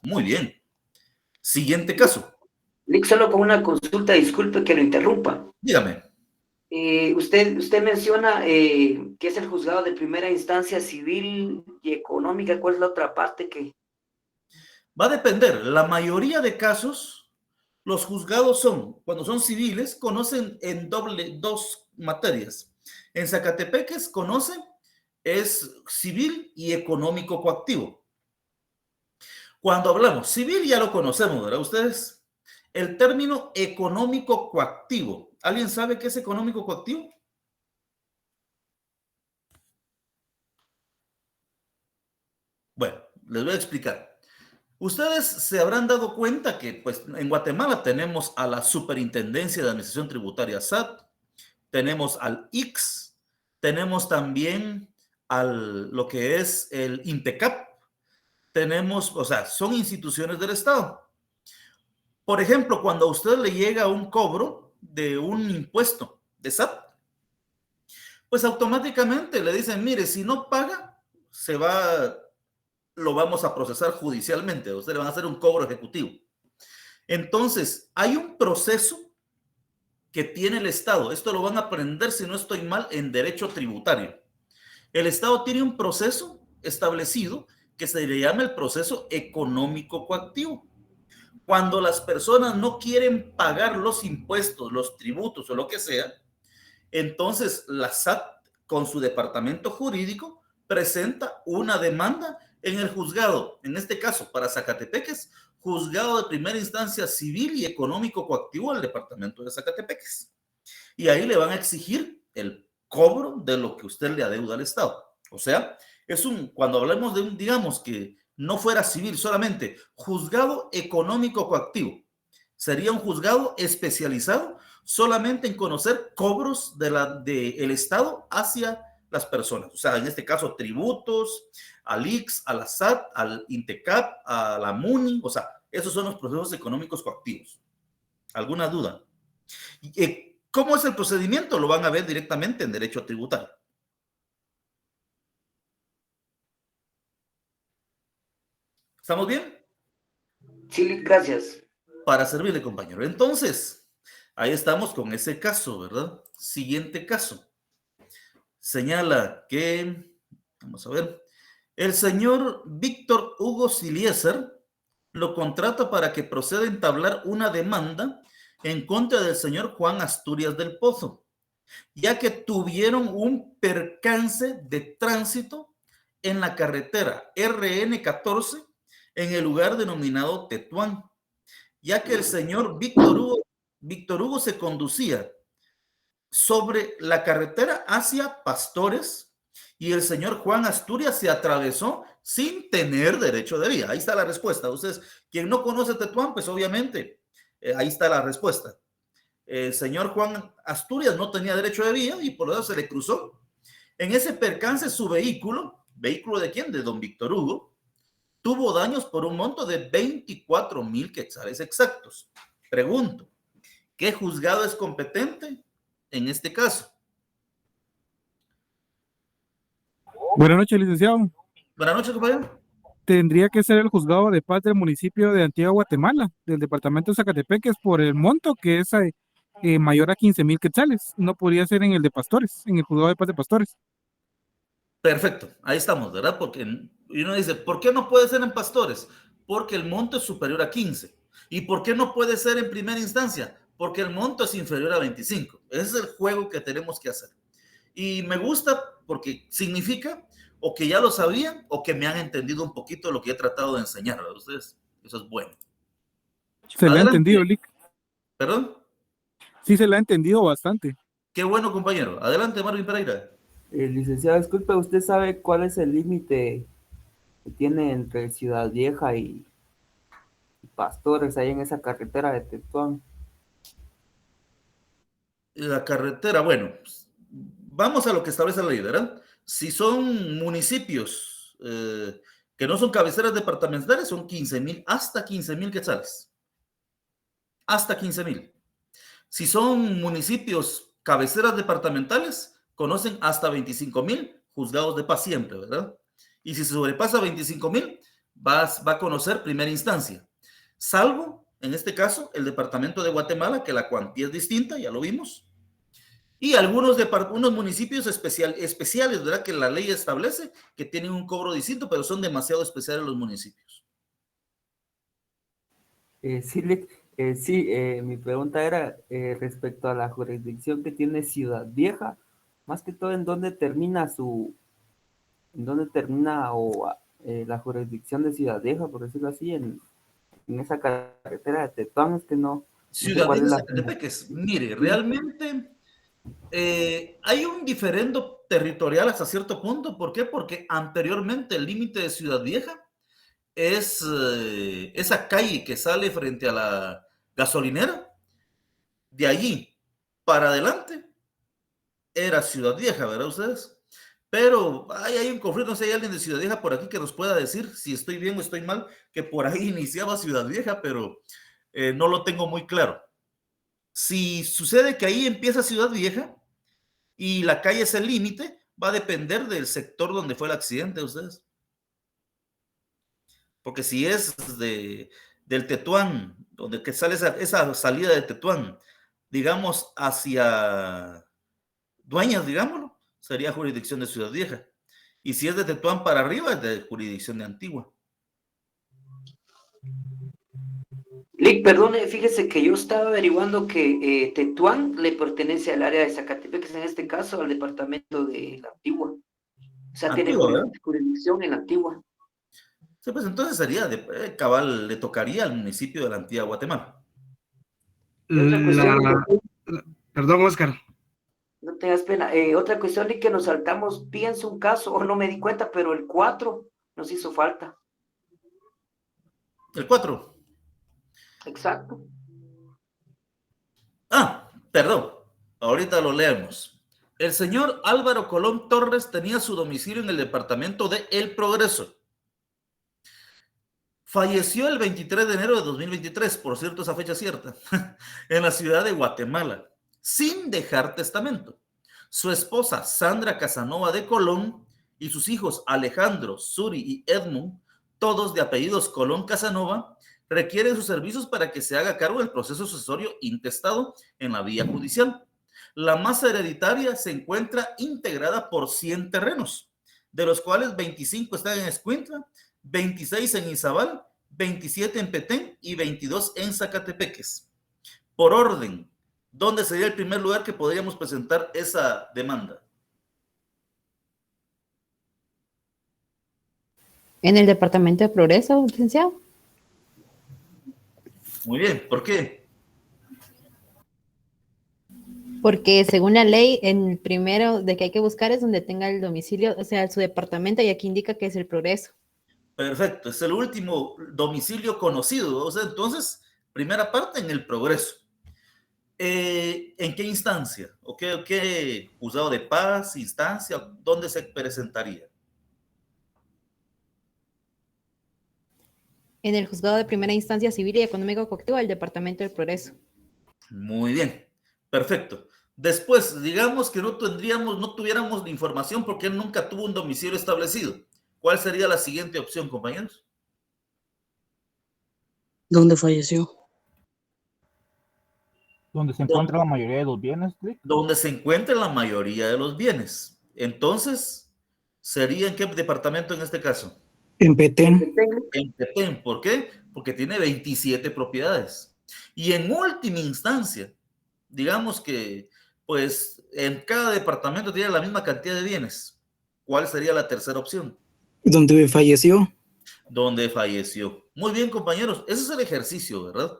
Muy bien. Siguiente caso. Lick, solo con una consulta, disculpe que lo interrumpa. Dígame. Usted menciona que es el juzgado de primera instancia civil y económica. ¿Cuál es la otra parte que? Va a depender. La mayoría de casos, los juzgados cuando son civiles, conocen en dos materias. En Zacatepeques conocen es civil y económico coactivo. Cuando hablamos civil ya lo conocemos, ¿verdad? Ustedes, el término económico coactivo. ¿Alguien sabe qué es económico coactivo? Bueno, les voy a explicar. Ustedes se habrán dado cuenta que pues, en Guatemala tenemos a la Superintendencia de Administración Tributaria SAT, tenemos al IX, tenemos también lo que es el INTECAP, tenemos, o sea, son instituciones del Estado. Por ejemplo, cuando a usted le llega un cobro de un impuesto de SAT, pues automáticamente le dicen, mire, si no paga, lo vamos a procesar judicialmente, a usted le van a hacer un cobro ejecutivo. Entonces, hay un proceso que tiene el Estado. Esto lo van a aprender, si no estoy mal, en derecho tributario. El Estado tiene un proceso establecido que se le llama el proceso económico coactivo. Cuando las personas no quieren pagar los impuestos, los tributos o lo que sea, entonces la SAT, con su departamento jurídico, presenta una demanda en el juzgado, en este caso para Zacatepeques, juzgado de primera instancia civil y económico coactivo al departamento de Zacatepeques. Y ahí le van a exigir el cobro de lo que usted le adeuda al Estado. O sea, cuando hablamos de digamos que no fuera civil solamente, juzgado económico coactivo, sería un juzgado especializado solamente en conocer cobros del Estado hacia las personas. O sea, en este caso, tributos, al IX, a la SAT, al INTECAP, a la MUNI. O sea, esos son los procesos económicos coactivos. ¿Alguna duda? ¿Cómo es el procedimiento? Lo van a ver directamente en derecho tributario. ¿Estamos bien? Sí, gracias. Para servirle, compañero. Entonces, ahí estamos con ese caso, ¿verdad? Siguiente caso. Señala que, vamos a ver, el señor Víctor Hugo Siliezer lo contrata para que proceda a entablar una demanda en contra del señor Juan Asturias del Pozo, ya que tuvieron un percance de tránsito en la carretera RN14 en el lugar denominado Tetuán, ya que el señor Víctor Hugo se conducía sobre la carretera hacia Pastores y el señor Juan Asturias se atravesó sin tener derecho de vía. Ahí está la respuesta. Ustedes, quien no conoce Tetuán, pues obviamente, ahí está la respuesta. El señor Juan Asturias no tenía derecho de vía y por eso se le cruzó. En ese percance su vehículo ¿de quién? De don Víctor Hugo, tuvo daños por un monto de 24,000 quetzales exactos. Pregunto, ¿qué juzgado es competente en este caso? Buenas noches, licenciado. Buenas noches, compañero. Tendría que ser el juzgado de paz del municipio de Antigua Guatemala, del departamento de Zacatepeques, por el monto que es mayor a 15,000 quetzales. No podría ser en el de Pastores, en el juzgado de paz de Pastores. Perfecto, ahí estamos, ¿verdad? Porque uno dice, ¿por qué no puede ser en Pastores? Porque el monto es superior a 15. ¿Y por qué no puede ser en primera instancia? Porque el monto es inferior a 25. Ese es el juego que tenemos que hacer. Y me gusta porque significa o que ya lo sabían o que me han entendido un poquito lo que he tratado de enseñar a ustedes. Eso es bueno. Se le ha Adelante. entendido, Lick. ¿Perdón? Sí, se le ha entendido bastante. Qué bueno, compañero. Adelante, Marvin Pereira. Licenciado, disculpe, ¿usted sabe cuál es el límite que tiene entre Ciudad Vieja y Pastores ahí en esa carretera de Tetuán? La carretera, bueno, vamos a lo que establece la ley, ¿verdad? Si son municipios que no son cabeceras departamentales, son 15,000, hasta 15,000 quetzales. Hasta 15,000. Si son municipios cabeceras departamentales, conocen hasta 25,000 juzgados de paz siempre, ¿verdad? Y si se sobrepasa 25,000, va a conocer primera instancia, salvo, en este caso, el departamento de Guatemala, que la cuantía es distinta, ya lo vimos, y unos municipios especiales, ¿verdad? Que la ley establece que tienen un cobro distinto, pero son demasiado especiales los municipios. Mi pregunta era respecto a la jurisdicción que tiene Ciudad Vieja, más que todo en dónde termina la jurisdicción de Ciudad Vieja, por decirlo así, en esa carretera de Tetuán, es que no sé Ciudad cuál es Vieja, la... Zacatepeques, mire, realmente hay un diferendo territorial hasta cierto punto. ¿Por qué? Porque anteriormente el límite de Ciudad Vieja es esa calle que sale frente a la gasolinera. De allí para adelante era Ciudad Vieja, ¿verdad ustedes? Pero hay un conflicto, no sé si hay alguien de Ciudad Vieja por aquí que nos pueda decir si estoy bien o estoy mal, que por ahí iniciaba Ciudad Vieja, pero no lo tengo muy claro. Si sucede que ahí empieza Ciudad Vieja y la calle es el límite, va a depender del sector donde fue el accidente, ustedes. Porque si es del Tetuán, donde que sale esa salida de Tetuán, digamos, hacia Dueñas, digámoslo, sería jurisdicción de Ciudad Vieja. Y si es de Tetuán para arriba, es de jurisdicción de Antigua. Lick, perdone, fíjese que yo estaba averiguando que Tetuán le pertenece al área de Zacatepeques, en este caso al departamento de la Antigua. O sea, tiene Antigua, ¿verdad? jurisdicción en Antigua. Sí, pues entonces sería, cabal, le tocaría al municipio de la Antigua Guatemala. Otra cuestión, Perdón, Oscar. no tengas pena. Otra cuestión de que nos saltamos, pienso un caso, o no me di cuenta, pero el 4 nos hizo falta. El 4. Exacto. Perdón, ahorita lo leemos. El señor Álvaro Colón Torres tenía su domicilio en el departamento de El Progreso. Falleció el 23 de enero de 2023, por cierto, esa fecha cierta, en la ciudad de Guatemala, sin dejar testamento. Su esposa, Sandra Casanova de Colón, y sus hijos Alejandro, Suri y Edmund, todos de apellidos Colón Casanova, requieren sus servicios para que se haga cargo del proceso sucesorio intestado en la vía judicial. La masa hereditaria se encuentra integrada por 100 terrenos, de los cuales 25 están en Escuintla, 26 en Izabal, 27 en Petén y 22 en Zacatepeques. Por orden, ¿dónde sería el primer lugar que podríamos presentar esa demanda? En el Departamento de Progreso, licenciado. Muy bien, ¿por qué? Porque según la ley, en el primero de que hay que buscar es donde tenga el domicilio, o sea, su departamento, y aquí indica que es El Progreso. Perfecto, es el último domicilio conocido. O sea, entonces, primera parte en El Progreso. ¿En qué instancia? ¿O qué juzgado de paz, instancia? ¿Dónde se presentaría? En el juzgado de primera instancia civil y económico coactiva del Departamento del Progreso. Muy bien, perfecto. Después, digamos que no tuviéramos la información porque él nunca tuvo un domicilio establecido. ¿Cuál sería la siguiente opción, compañeros? ¿Dónde falleció? Donde se encuentra la mayoría de los bienes, Lick. Donde se encuentra la mayoría de los bienes. Entonces, ¿sería en qué departamento en este caso? En Petén. En Petén. ¿Por qué? Porque tiene 27 propiedades. Y en última instancia, digamos que, pues, en cada departamento tiene la misma cantidad de bienes. ¿Cuál sería la tercera opción? ¿Dónde falleció? Donde falleció. Muy bien, compañeros. Ese es el ejercicio, ¿verdad?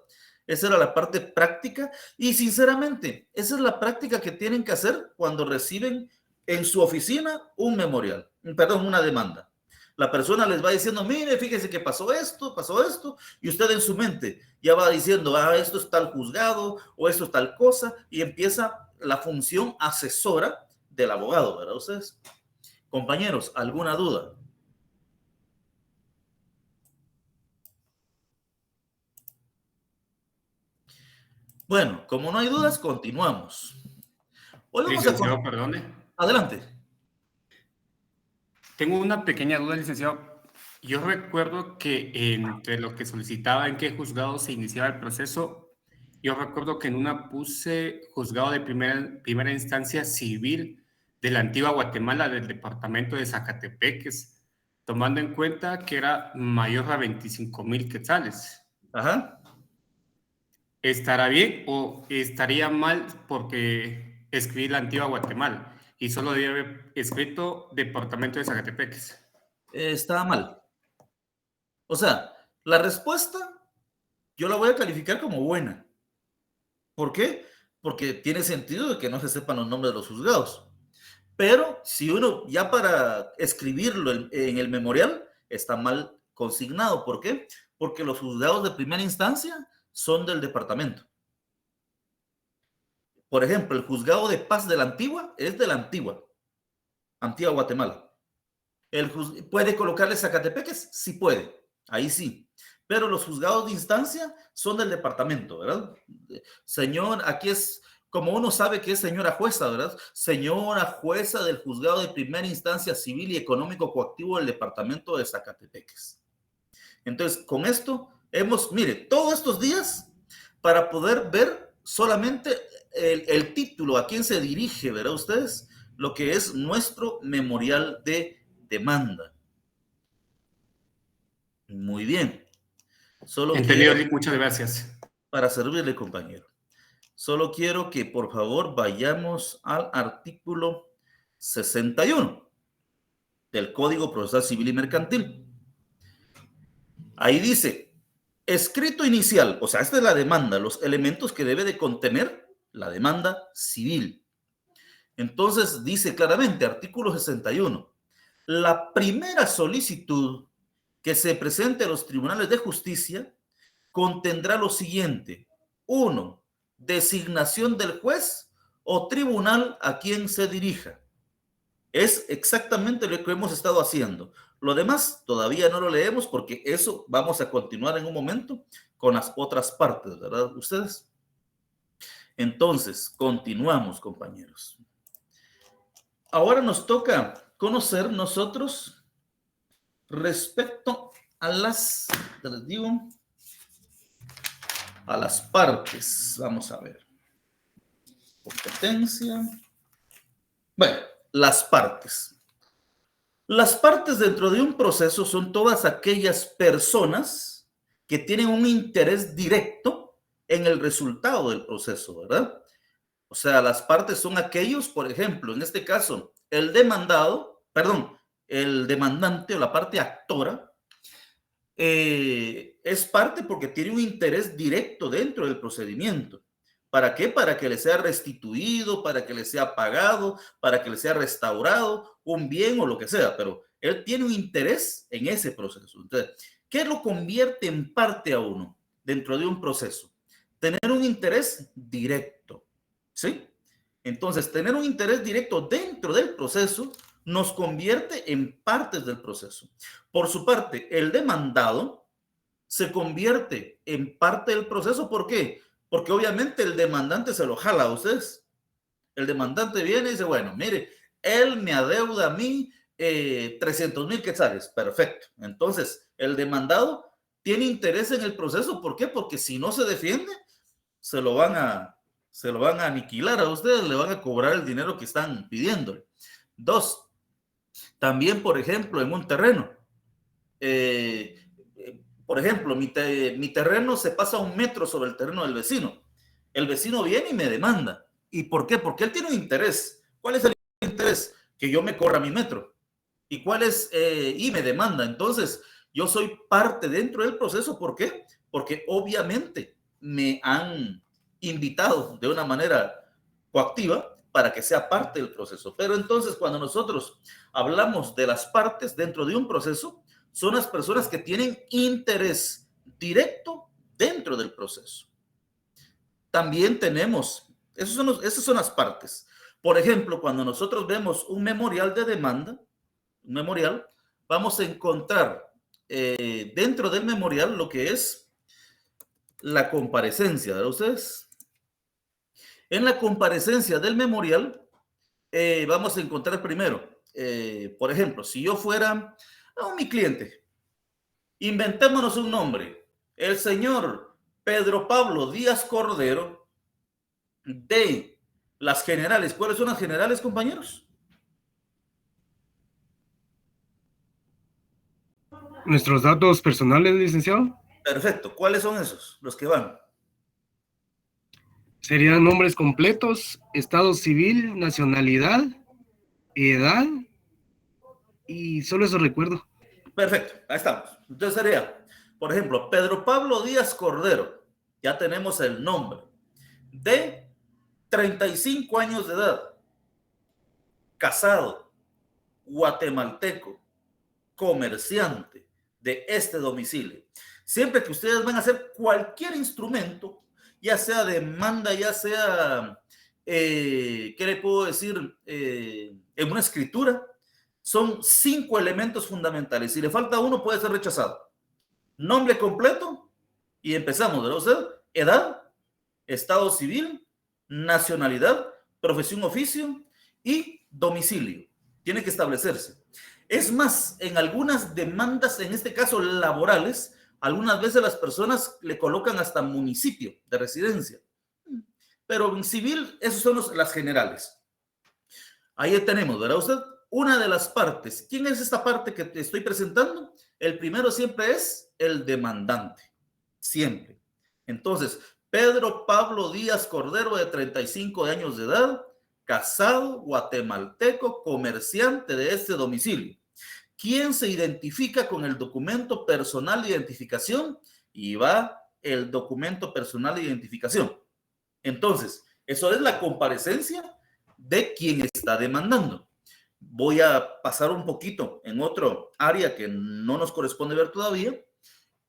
Esa era la parte práctica y sinceramente, esa es la práctica que tienen que hacer cuando reciben en su oficina un memorial, perdón, una demanda. La persona les va diciendo, mire, fíjese que pasó esto, y usted en su mente ya va diciendo, esto es tal juzgado o esto es tal cosa, y empieza la función asesora del abogado, ¿verdad ustedes? Compañeros, ¿alguna duda? Bueno, como no hay dudas, continuamos. Hoy vamos Licenciado, perdone. Adelante. Tengo una pequeña duda, licenciado. Yo recuerdo que entre lo que solicitaba en qué juzgado se iniciaba el proceso, yo recuerdo que en una puse juzgado de primera instancia civil de la antigua Guatemala del departamento de Zacatepeques, tomando en cuenta que era mayor a 25,000 quetzales. Ajá. ¿Estará bien o estaría mal porque escribí la antigua Guatemala y solo debía haber escrito departamento de Zacatepeques? Está mal. O sea, la respuesta yo la voy a calificar como buena. ¿Por qué? Porque tiene sentido de que no se sepan los nombres de los juzgados. Pero si uno ya para escribirlo en el memorial está mal consignado. ¿Por qué? Porque los juzgados de primera instancia son del departamento. Por ejemplo, el juzgado de paz de la Antigua es de la Antigua Guatemala. ¿Puede colocarle Zacatepeques? Sí puede, ahí sí. Pero los juzgados de instancia son del departamento, ¿verdad? Señor, aquí es, como uno sabe que es señora jueza, ¿verdad? Señora jueza del juzgado de primera instancia civil y económico coactivo del departamento de Zacatepeques. Entonces, con esto mire, todos estos días para poder ver solamente el título, a quién se dirige, ¿verdad ustedes? Lo que es nuestro memorial de demanda. Muy bien. Solo Entendido, quiero, muchas gracias. para servirle, compañero. Solo quiero que por favor vayamos al artículo 61 del Código Procesal Civil y Mercantil. Ahí dice, escrito inicial, o sea, esta es la demanda, los elementos que debe de contener la demanda civil. Entonces dice claramente, artículo 61, la primera solicitud que se presente a los tribunales de justicia contendrá lo siguiente. 1. Designación del juez o tribunal a quien se dirija. Es exactamente lo que hemos estado haciendo. Lo demás todavía no lo leemos porque eso vamos a continuar en un momento con las otras partes, ¿verdad? Ustedes. Entonces, continuamos, compañeros. Ahora nos toca conocer nosotros respecto a las, les digo, a las partes. Vamos a ver. Competencia. Bueno, las partes. Las partes dentro de un proceso son todas aquellas personas que tienen un interés directo en el resultado del proceso, ¿verdad? O sea, las partes son aquellos, por ejemplo, en este caso, el demandante o la parte actora es parte porque tiene un interés directo dentro del procedimiento. ¿Para qué? Para que le sea restituido, para que le sea pagado, para que le sea restaurado un bien o lo que sea, pero él tiene un interés en ese proceso. Entonces, ¿qué lo convierte en parte a uno dentro de un proceso? Tener un interés directo, ¿sí? Entonces, tener un interés directo dentro del proceso nos convierte en partes del proceso. Por su parte, el demandado se convierte en parte del proceso. ¿Por qué? Porque obviamente el demandante se lo jala a ustedes. El demandante viene y dice, bueno, mire, él me adeuda a mí 300,000 quetzales. Perfecto. Entonces, el demandado tiene interés en el proceso. ¿Por qué? Porque si no se defiende, se lo van a aniquilar a ustedes, le van a cobrar el dinero que están pidiéndole. 2, también, por ejemplo, en un terreno. Por ejemplo, mi terreno se pasa 1 metro sobre el terreno del vecino. El vecino viene y me demanda. ¿Y por qué? Porque él tiene un interés. ¿Cuál es el interés? Que yo me corra mi metro. ¿Y cuál es? Y me demanda. Entonces, yo soy parte dentro del proceso. ¿Por qué? Porque obviamente me han invitado de una manera coactiva para que sea parte del proceso. Pero entonces, cuando nosotros hablamos de las partes dentro de un proceso, son las personas que tienen interés directo dentro del proceso. También tenemos, esas son las partes. Por ejemplo, cuando nosotros vemos un memorial de demanda, un memorial, vamos a encontrar dentro del memorial lo que es la comparecencia, ¿verdad ustedes? En la comparecencia del memorial vamos a encontrar primero, por ejemplo, si yo fuera mi cliente Inventémonos un nombre. El señor Pedro Pablo Díaz Cordero de las generales. ¿Cuáles son las generales, compañeros? Nuestros datos personales, licenciado, Perfecto. ¿Cuáles son esos? Los que van. serían nombres completos, estado civil, nacionalidad, edad, y solo eso recuerdo. Perfecto. Ahí estamos. Entonces sería, por ejemplo, Pedro Pablo Díaz Cordero. Ya tenemos el nombre. De 35 años de edad. Casado. Guatemalteco. Comerciante de este domicilio. Siempre que ustedes van a hacer cualquier instrumento, ya sea demanda, ya sea, ¿qué le puedo decir? En una escritura, son 5 elementos fundamentales. Si le falta uno, puede ser rechazado. Nombre completo, y empezamos, ¿verdad? Usted, edad, estado civil, nacionalidad, profesión, oficio y domicilio. Tiene que establecerse. Es más, en algunas demandas, en este caso laborales, algunas veces las personas le colocan hasta municipio de residencia. Pero en civil, esos son las generales. Ahí tenemos, ¿verdad usted? Una de las partes. ¿Quién es esta parte que te estoy presentando? El primero siempre es el demandante. Siempre. Entonces, Pedro Pablo Díaz Cordero, de 35 años de edad, casado, guatemalteco, comerciante de este domicilio. ¿Quién se identifica con el documento personal de identificación? Y va el documento personal de identificación. Entonces, eso es la comparecencia de quien está demandando. Voy a pasar un poquito en otro área que no nos corresponde ver todavía.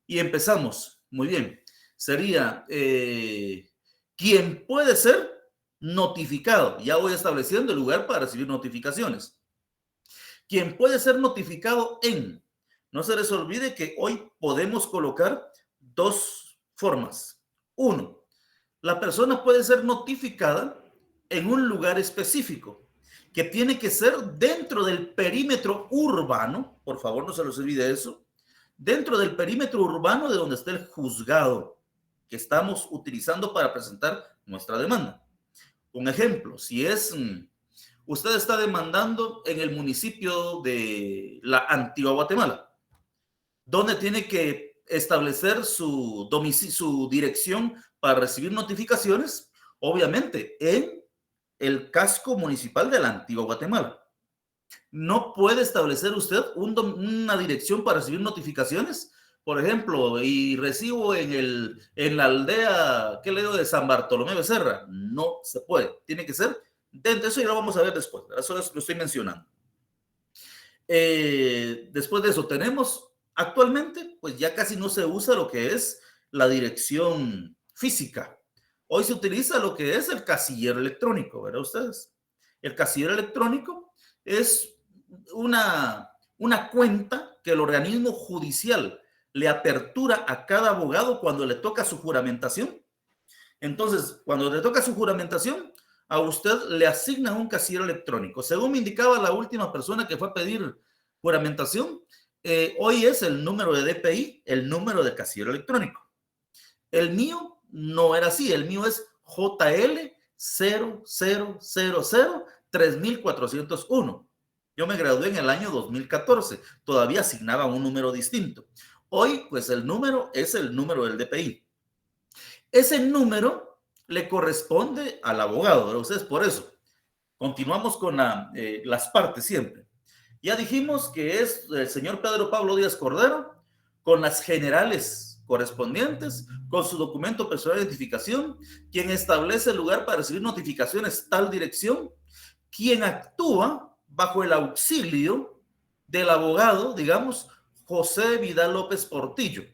Y empezamos. Muy bien. Sería quien puede ser notificado. Ya voy estableciendo el lugar para recibir notificaciones. Quien puede ser notificado en. No se les olvide que hoy podemos colocar 2 formas. 1, la persona puede ser notificada en un lugar específico, que tiene que ser dentro del perímetro urbano. Por favor, no se les olvide eso. Dentro del perímetro urbano de donde está el juzgado que estamos utilizando para presentar nuestra demanda. Un ejemplo, si es... usted está demandando en el municipio de la Antigua Guatemala, donde tiene que establecer su domicilio, su dirección para recibir notificaciones, obviamente en el casco municipal de la Antigua Guatemala. No puede establecer usted una dirección para recibir notificaciones, por ejemplo, y recibo en la aldea, ¿qué le digo?, de San Bartolomé Becerra. No se puede, tiene que ser dentro de eso, y lo vamos a ver después. Eso lo estoy mencionando. Después de eso tenemos, actualmente, pues ya casi no se usa lo que es la dirección física. Hoy se utiliza lo que es el casillero electrónico, ¿verdad ustedes? El casillero electrónico es una cuenta que el organismo judicial le apertura a cada abogado cuando le toca su juramentación. Entonces, cuando le toca su juramentación, a usted le asignan un casillero electrónico. Según me indicaba la última persona que fue a pedir juramentación, hoy es el número de DPI, el número de casillero electrónico. El mío no era así, el mío es JL 00003401. Yo me gradué en el año 2014, todavía asignaba un número distinto. Hoy, pues el número es el número del DPI. Ese número le corresponde al abogado, ¿verdad? Ustedes por eso. Continuamos con las partes siempre. Ya dijimos que es el señor Pedro Pablo Díaz Cordero, con las generales correspondientes, con su documento personal de identificación, quien establece el lugar para recibir notificaciones, tal dirección, quien actúa bajo el auxilio del abogado, digamos, José Vidal López Portillo.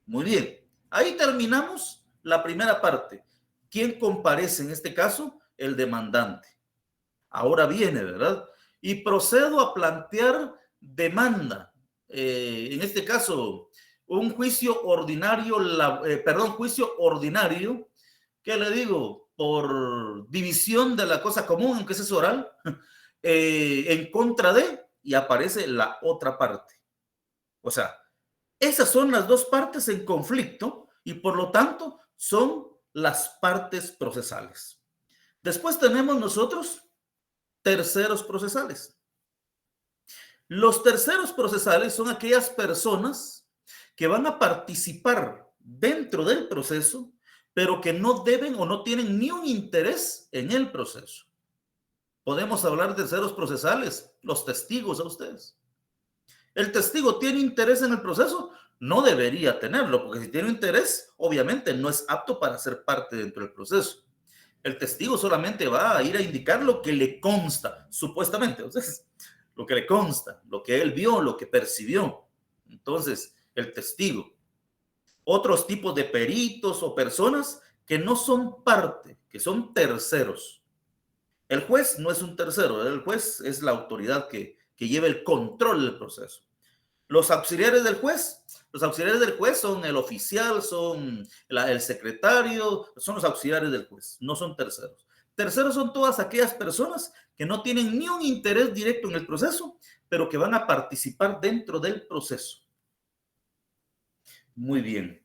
Muy bien, ahí terminamos la primera parte. ¿Quién comparece en este caso? El demandante. Ahora viene, ¿verdad? Y procedo a plantear demanda. En este caso, un juicio ordinario, juicio ordinario, ¿qué le digo? Por división de la cosa común, aunque ese es oral, en contra de, y aparece la otra parte. O sea, Esas son las dos partes en conflicto y por lo tanto son las partes procesales. Después tenemos nosotros terceros procesales. Los terceros procesales son aquellas personas que van a participar dentro del proceso, pero que no deben o no tienen ni un interés en el proceso. Podemos hablar de terceros procesales, los testigos a ustedes. ¿El testigo tiene interés en el proceso? No debería tenerlo, porque si tiene interés, obviamente no es apto para ser parte dentro del proceso. El testigo solamente va a ir a indicar lo que le consta, supuestamente. Entonces, lo que le consta, lo que él vio, lo que percibió. Entonces, el testigo. Otros tipos de peritos o personas que no son parte, que son terceros. El juez no es un tercero, el juez es la autoridad que lleva el control del proceso. Los auxiliares del juez son el oficial, son el secretario, son los auxiliares del juez, no son terceros. Terceros son todas aquellas personas que no tienen ni un interés directo en el proceso, pero que van a participar dentro del proceso. Muy bien.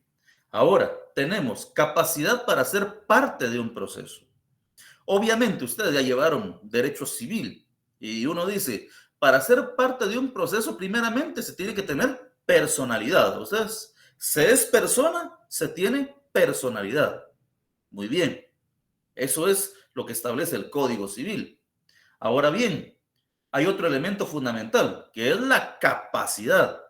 Ahora, tenemos capacidad para ser parte de un proceso. Obviamente, ustedes ya llevaron derecho civil y uno dice, para ser parte de un proceso, primeramente se tiene que tener personalidad. O sea, se es persona, se tiene personalidad. Muy bien. Eso es lo que establece el Código Civil. Ahora bien, hay otro elemento fundamental, que es la capacidad.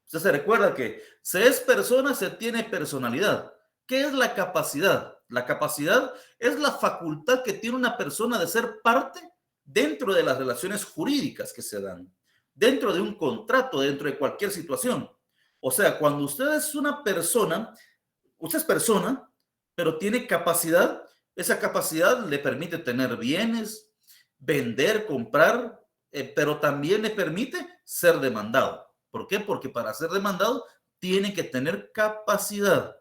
Usted se recuerda que se es persona, se tiene personalidad. ¿Qué es la capacidad? La capacidad es la facultad que tiene una persona de ser parte dentro de las relaciones jurídicas que se dan, dentro de un contrato, dentro de cualquier situación. O sea, cuando usted es una persona, usted es persona, pero tiene capacidad, esa capacidad le permite tener bienes, vender, comprar, pero también le permite ser demandado. ¿Por qué? Porque para ser demandado tiene que tener capacidad.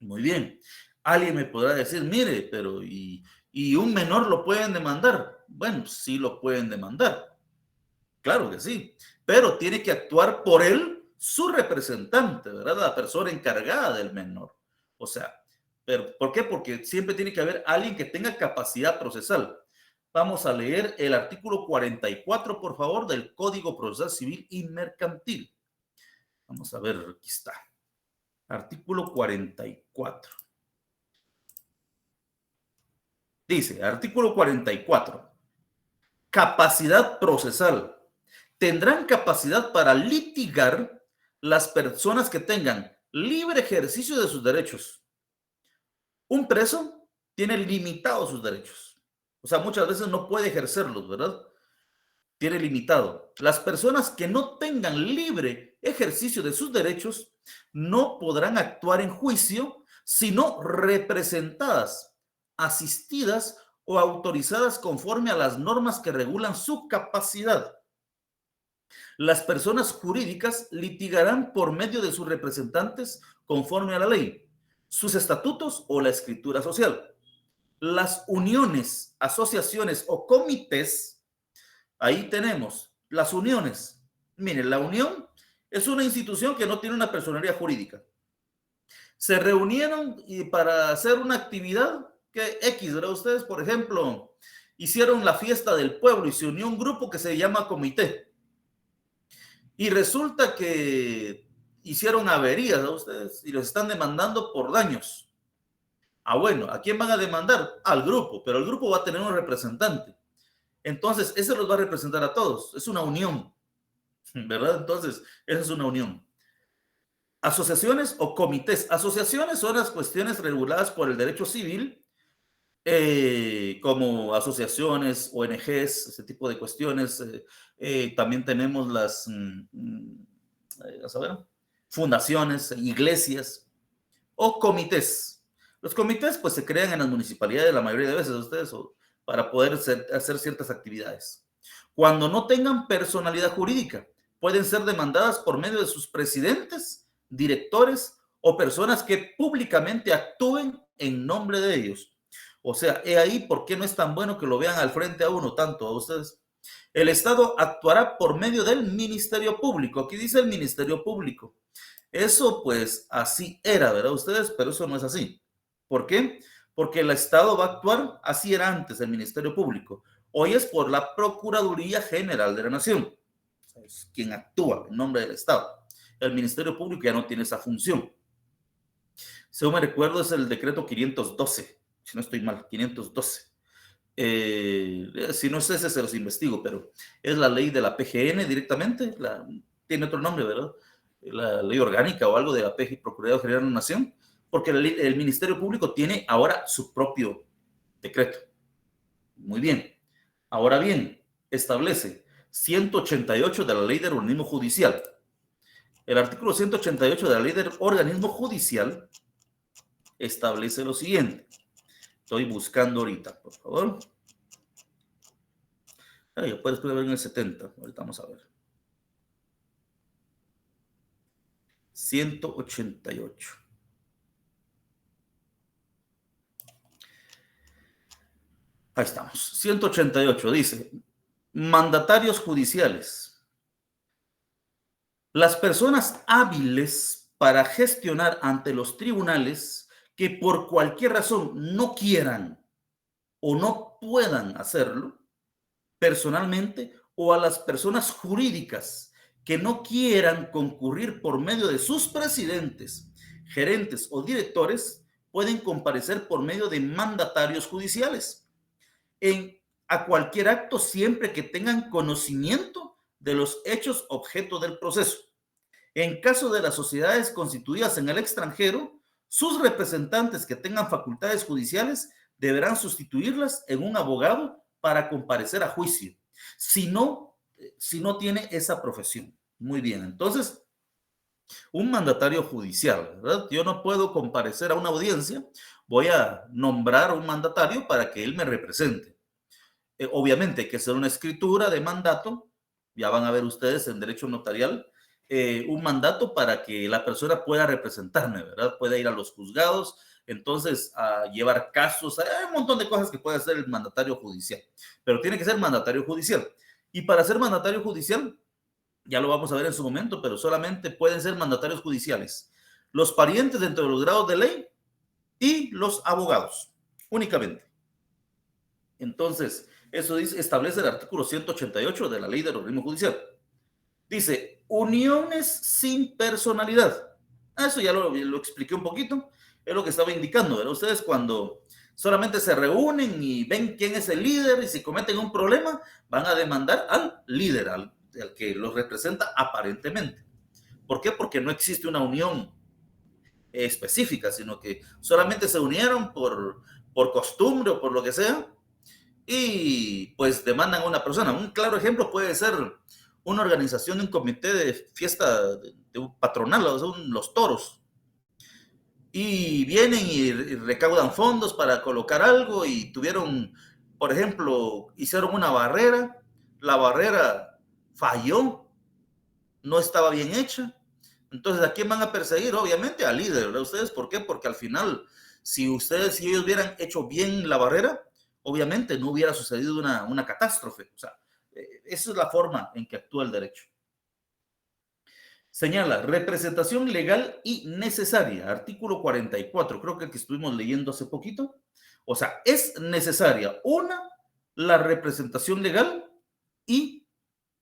Muy bien. Alguien me podrá decir, mire, pero ¿y un menor lo pueden demandar? Bueno, sí lo pueden demandar. Claro que sí. Pero tiene que actuar por él su representante, ¿verdad? La persona encargada del menor. O sea, pero ¿por qué? Porque siempre tiene que haber alguien que tenga capacidad procesal. Vamos a leer el artículo 44, por favor, del Código Procesal Civil y Mercantil. Vamos a ver, aquí está. Artículo 44. Dice, artículo 44. Capacidad procesal. Tendrán capacidad para litigar las personas que tengan libre ejercicio de sus derechos. Un preso tiene limitados sus derechos. O sea, muchas veces no puede ejercerlos, ¿verdad? Tiene limitado. Las personas que no tengan libre ejercicio de sus derechos no podrán actuar en juicio, sino representadas, asistidas o autorizadas conforme a las normas que regulan su capacidad. Las personas jurídicas litigarán por medio de sus representantes conforme a la ley, sus estatutos o la escritura social. Las uniones, asociaciones o comités, ahí tenemos las uniones. Miren, la unión es una institución que no tiene una personalidad jurídica. Se reunieron para hacer una actividad que X, ¿verdad? Ustedes, por ejemplo, hicieron la fiesta del pueblo y se unió un grupo que se llama comité. Y resulta que hicieron averías a ustedes y los están demandando por daños. Ah, bueno, ¿a quién van a demandar? Al grupo, pero el grupo va a tener un representante. Entonces, ese los va a representar a todos. Es una unión, ¿verdad? Entonces, esa es una unión. Asociaciones o comités. Asociaciones son las cuestiones reguladas por el derecho civil, como asociaciones, ONGs, ese tipo de cuestiones. También tenemos las fundaciones, iglesias o comités. Los comités pues se crean en las municipalidades la mayoría de veces ustedes para poder hacer ciertas actividades. Cuando no tengan personalidad jurídica, pueden ser demandadas por medio de sus presidentes, directores o personas que públicamente actúen en nombre de ellos. O sea, he ahí por qué no es tan bueno que lo vean al frente a uno, tanto a ustedes, El Estado actuará por medio del Ministerio Público. Aquí dice el Ministerio Público. Eso pues así era, ¿verdad ustedes? Pero eso no es así. ¿Por qué? Porque el Estado va a actuar, así era antes el Ministerio Público. Hoy es por la Procuraduría General de la Nación. Es quien actúa en nombre del Estado. El Ministerio Público ya no tiene esa función. Según me recuerdo es el decreto 512, si no estoy mal, 512. Si no sé, se los investigo, pero es la ley de la PGN directamente, tiene otro nombre, ¿verdad? La ley orgánica o algo de la Procuraduría General de la Nación, porque el Ministerio Público tiene ahora su propio decreto. Muy bien. Ahora bien, establece 188 de la ley del organismo judicial. El artículo 188 de la ley del organismo judicial establece lo siguiente. Estoy buscando ahorita, por favor. Puedes ver en el 70. Ahorita vamos a ver. 188. Ahí estamos. 188 dice, mandatarios judiciales. Las personas hábiles para gestionar ante los tribunales que por cualquier razón no quieran o no puedan hacerlo personalmente, o a las personas jurídicas que no quieran concurrir por medio de sus presidentes, gerentes o directores, pueden comparecer por medio de mandatarios judiciales a cualquier acto siempre que tengan conocimiento de los hechos objeto del proceso. En caso de las sociedades constituidas en el extranjero, sus representantes que tengan facultades judiciales deberán sustituirlas en un abogado para comparecer a juicio, si no tiene esa profesión. Muy bien, entonces, un mandatario judicial, ¿verdad? Yo no puedo comparecer a una audiencia, voy a nombrar a un mandatario para que él me represente. Obviamente hay que hacer una escritura de mandato, ya van a ver ustedes en derecho notarial, un mandato para que la persona pueda representarme, ¿verdad? Pueda ir a los juzgados, entonces a llevar casos, hay un montón de cosas que puede hacer el mandatario judicial, pero tiene que ser mandatario judicial. Y para ser mandatario judicial, ya lo vamos a ver en su momento, pero solamente pueden ser mandatarios judiciales los parientes dentro de los grados de ley y los abogados, únicamente. Entonces, eso establece el artículo 188 de la ley del organismo judicial. Dice, uniones sin personalidad. Eso ya lo expliqué un poquito, es lo que estaba indicando, ¿verdad? Ustedes cuando solamente se reúnen y ven quién es el líder y si cometen un problema, van a demandar al líder, al que los representa aparentemente. ¿Por qué? Porque no existe una unión específica, sino que solamente se unieron por costumbre o por lo que sea y pues demandan a una persona. Un claro ejemplo puede ser una organización de un comité de fiesta de un patronal, o sea, los toros. Y vienen y recaudan fondos para colocar algo y tuvieron, por ejemplo, hicieron una barrera, la barrera falló, no estaba bien hecha. Entonces, ¿a quién van a perseguir? Obviamente al líder, ¿verdad? ¿Ustedes por qué? Porque al final, si ellos hubieran hecho bien la barrera, obviamente no hubiera sucedido una catástrofe. O sea, esa es la forma en que actúa el derecho. Señala, representación legal y necesaria, artículo 44, creo que el que estuvimos leyendo hace poquito. O sea, es necesaria, la representación legal y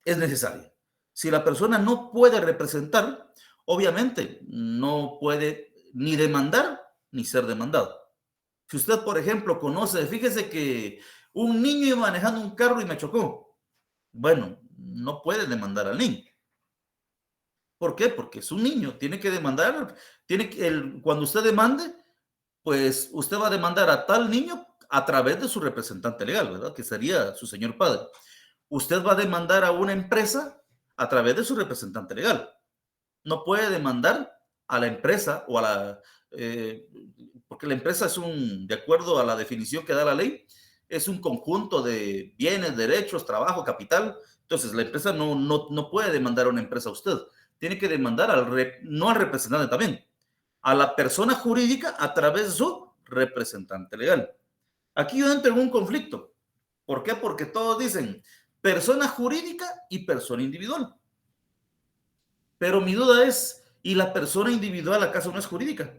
es necesaria. Si la persona no puede representar, obviamente no puede ni demandar ni ser demandado. Si usted, por ejemplo, conoce, fíjese que un niño iba manejando un carro y me chocó. Bueno, no puede demandar al niño. ¿Por qué? Porque es un niño, tiene que demandar, cuando usted demande, pues usted va a demandar a tal niño a través de su representante legal, ¿verdad? Que sería su señor padre. Usted va a demandar a una empresa a través de su representante legal. No puede demandar a la empresa o porque la empresa de acuerdo a la definición que da la ley, es un conjunto de bienes, derechos, trabajo, capital. Entonces, la empresa no puede demandar a una empresa a usted. Tiene que demandar no al representante también, a la persona jurídica a través de su representante legal. Aquí yo entro en un conflicto. ¿Por qué? Porque todos dicen, persona jurídica y persona individual. Pero mi duda es, ¿y la persona individual acaso no es jurídica?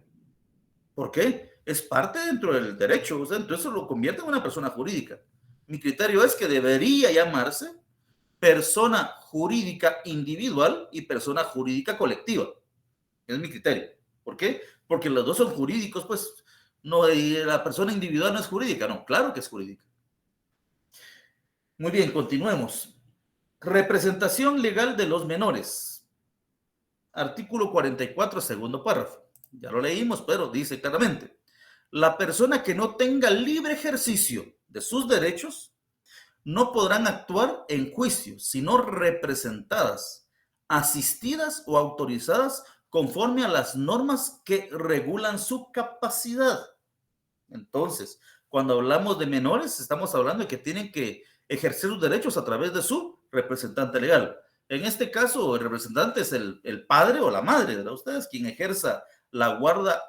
¿Por qué? Es parte dentro del derecho, o sea, entonces lo convierte en una persona jurídica. Mi criterio es que debería llamarse persona jurídica individual y persona jurídica colectiva. Es mi criterio. ¿Por qué? Porque los dos son jurídicos, pues. No, la persona individual no es jurídica, no, claro que es jurídica. Muy bien, continuemos. Representación legal de los menores. Artículo 44, segundo párrafo. Ya lo leímos, pero dice claramente: la persona que no tenga libre ejercicio de sus derechos no podrán actuar en juicio, sino representadas, asistidas o autorizadas conforme a las normas que regulan su capacidad. Entonces, cuando hablamos de menores, estamos hablando de que tienen que ejercer sus derechos a través de su representante legal. En este caso, el representante es el padre o la madre, ¿verdad? Ustedes quien ejerza la guardia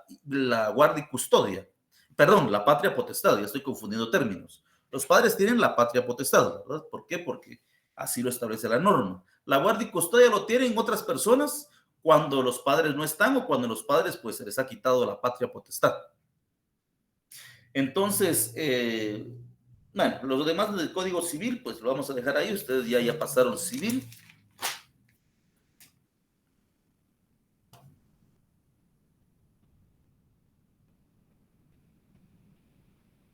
y custodia. Perdón, la patria potestad, ya estoy confundiendo términos. Los padres tienen la patria potestad, ¿verdad? ¿Por qué? Porque así lo establece la norma. La guardia y custodia lo tienen otras personas cuando los padres no están o cuando los padres pues se les ha quitado la patria potestad. Entonces, bueno, los demás del Código Civil pues lo vamos a dejar ahí. Ustedes ya pasaron civil.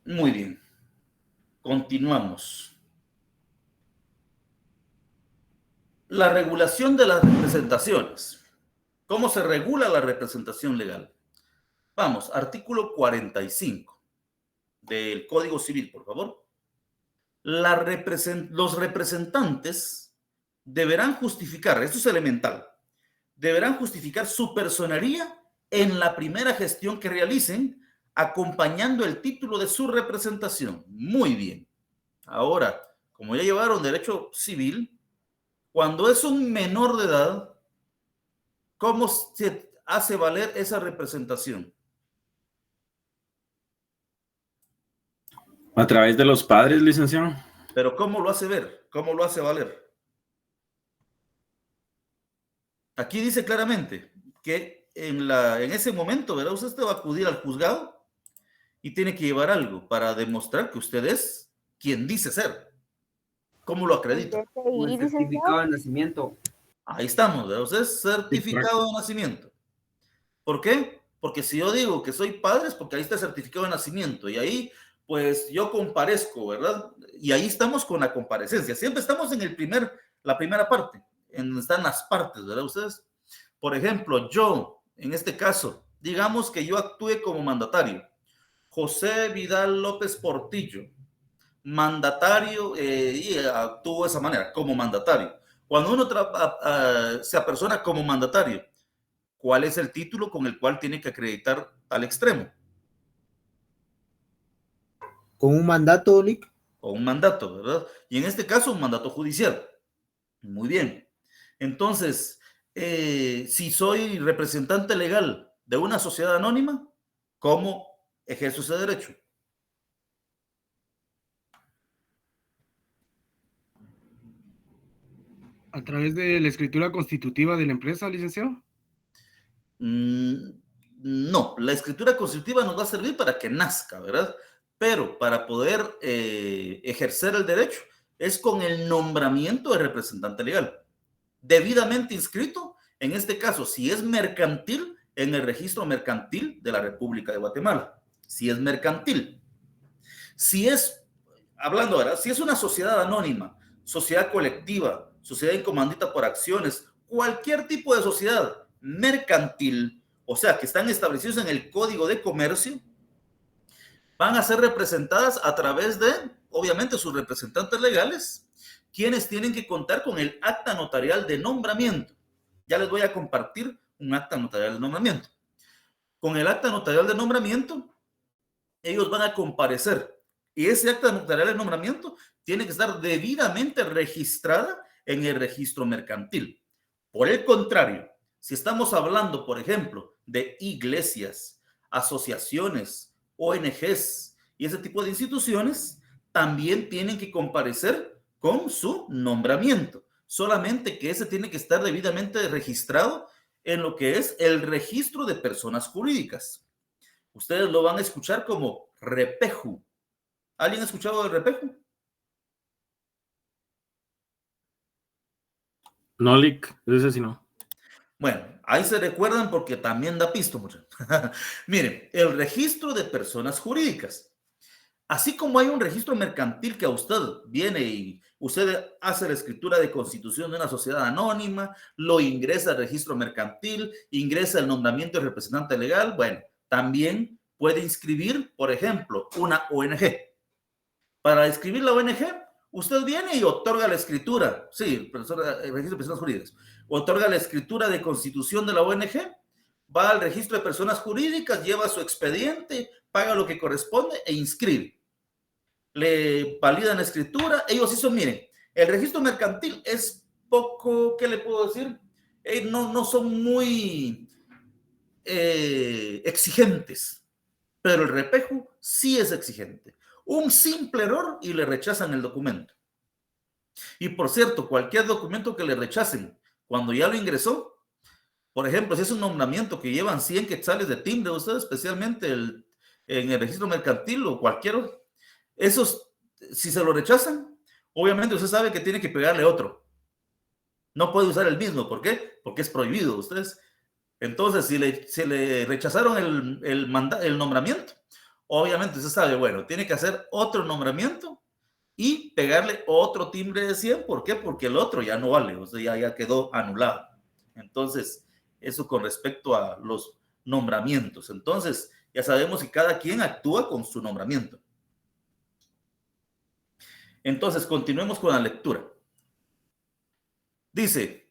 Muy bien. Continuamos. La regulación de las representaciones. ¿Cómo se regula la representación legal? Vamos, artículo 45 del Código Civil, por favor. Los representantes deberán justificar, esto es elemental, deberán justificar su personería en la primera gestión que realicen, acompañando el título de su representación. Muy bien. Ahora, como ya llevaron derecho civil, cuando es un menor de edad, ¿cómo se hace valer esa representación? A través de los padres, licenciado. Pero ¿cómo lo hace ver? ¿Cómo lo hace valer? Aquí dice claramente que en ese momento, ¿verdad? Usted va a acudir al juzgado y tiene que llevar algo para demostrar que usted es quien dice ser. ¿Cómo lo acredita? Un certificado de nacimiento. Ahí estamos, ¿verdad? Usted es certificado de nacimiento. ¿Por qué? Porque si yo digo que soy padre es porque ahí está el certificado de nacimiento y ahí pues yo comparezco, ¿verdad? Y ahí estamos con la comparecencia. Siempre estamos en la primera parte, en donde están las partes, ¿verdad? Ustedes, por ejemplo, yo, en este caso, digamos que yo actúe como mandatario. José Vidal López Portillo, mandatario, y actúo de esa manera, como mandatario. Cuando uno se apersona como mandatario, ¿cuál es el título con el cual tiene que acreditar tal extremo? ¿Con un mandato, Lic? Con un mandato, ¿verdad? Y en este caso, un mandato judicial. Muy bien. Entonces, si soy representante legal de una sociedad anónima, ¿cómo ejerzo ese derecho? ¿A través de la escritura constitutiva de la empresa, licenciado? No, la escritura constitutiva nos va a servir para que nazca, ¿verdad? Pero para poder ejercer el derecho es con el nombramiento de representante legal, debidamente inscrito, en este caso, si es mercantil, en el registro mercantil de la República de Guatemala, si es mercantil. Si es, hablando ahora, si es una sociedad anónima, sociedad colectiva, sociedad en comandita por acciones, cualquier tipo de sociedad mercantil, o sea, que están establecidos en el Código de Comercio, van a ser representadas a través de, obviamente, sus representantes legales, quienes tienen que contar con el acta notarial de nombramiento. Ya les voy a compartir un acta notarial de nombramiento. Con el acta notarial de nombramiento, ellos van a comparecer. Y ese acta notarial de nombramiento tiene que estar debidamente registrada en el registro mercantil. Por el contrario, si estamos hablando, por ejemplo, de iglesias, asociaciones, ONGs y ese tipo de instituciones, también tienen que comparecer con su nombramiento. Solamente que ese tiene que estar debidamente registrado en lo que es el registro de personas jurídicas. Ustedes lo van a escuchar como REPEJU. ¿Alguien ha escuchado del REPEJU? No, Lick, ese sí no. Bueno, ahí se recuerdan porque también da pisto, muchachos. Miren, el registro de personas jurídicas. Así como hay un registro mercantil que a usted viene y usted hace la escritura de constitución de una sociedad anónima, lo ingresa al registro mercantil, ingresa el nombramiento de representante legal, bueno, también puede inscribir, por ejemplo, una ONG. Para inscribir la ONG, usted viene y otorga la escritura, sí, el registro de personas jurídicas, otorga la escritura de constitución de la ONG, va al registro de personas jurídicas, lleva su expediente, paga lo que corresponde e inscribe. Le validan la escritura, ellos hizo, miren, el registro mercantil es poco, ¿qué le puedo decir? No son muy exigentes, pero el REPEJU sí es exigente. Un simple error y le rechazan el documento. Y por cierto, cualquier documento que le rechacen cuando ya lo ingresó, por ejemplo, si es un nombramiento que llevan 100 quetzales de timbre, usted especialmente en el registro mercantil o cualquier, esos, si se lo rechazan, obviamente usted sabe que tiene que pegarle otro. No puede usar el mismo. ¿Por qué? Porque es prohibido. Ustedes, entonces, si le rechazaron el nombramiento, obviamente usted sabe, bueno, tiene que hacer otro nombramiento y pegarle otro timbre de 100. ¿Por qué? Porque el otro ya no vale, o sea, ya quedó anulado. Entonces, eso con respecto a los nombramientos. Entonces, ya sabemos que cada quien actúa con su nombramiento. Entonces, continuemos con la lectura. Dice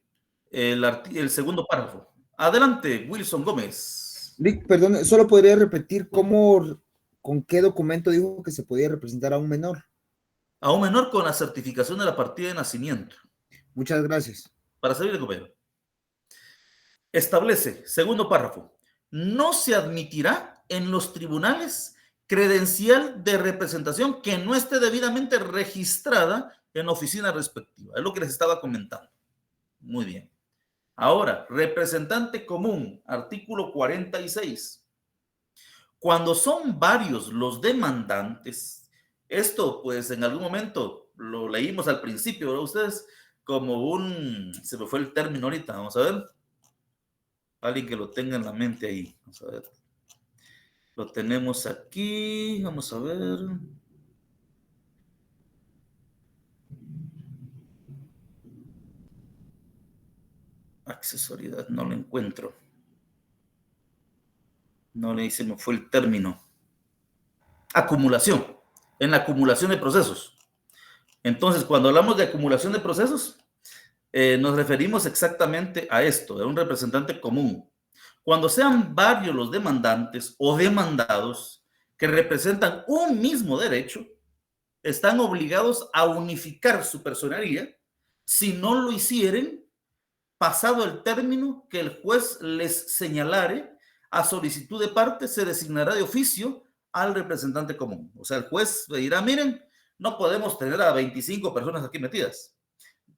el segundo párrafo. Adelante, Wilson Gómez. Lick, perdón, solo podría repetir con qué documento dijo que se podía representar a un menor. A un menor con la certificación de la partida de nacimiento. Muchas gracias. Para servirle, compañero. Establece, segundo párrafo, no se admitirá en los tribunales credencial de representación que no esté debidamente registrada en la oficina respectiva. Es lo que les estaba comentando. Muy bien. Ahora, representante común, artículo 46. Cuando son varios los demandantes, esto pues en algún momento lo leímos al principio, ¿verdad? Ustedes como se me fue el término ahorita, vamos a ver. Alguien que lo tenga en la mente ahí, vamos a ver. Lo tenemos aquí, vamos a ver. Accesoriedad, no lo encuentro. No le hice, me fue el término. Acumulación. En la acumulación de procesos. Entonces, cuando hablamos de acumulación de procesos, nos referimos exactamente a esto, de un representante común. Cuando sean varios los demandantes o demandados que representan un mismo derecho, están obligados a unificar su personería. Si no lo hicieren, pasado el término que el juez les señalare, a solicitud de parte se designará de oficio al representante común. O sea, el juez le dirá, miren, no podemos tener a 25 personas aquí metidas.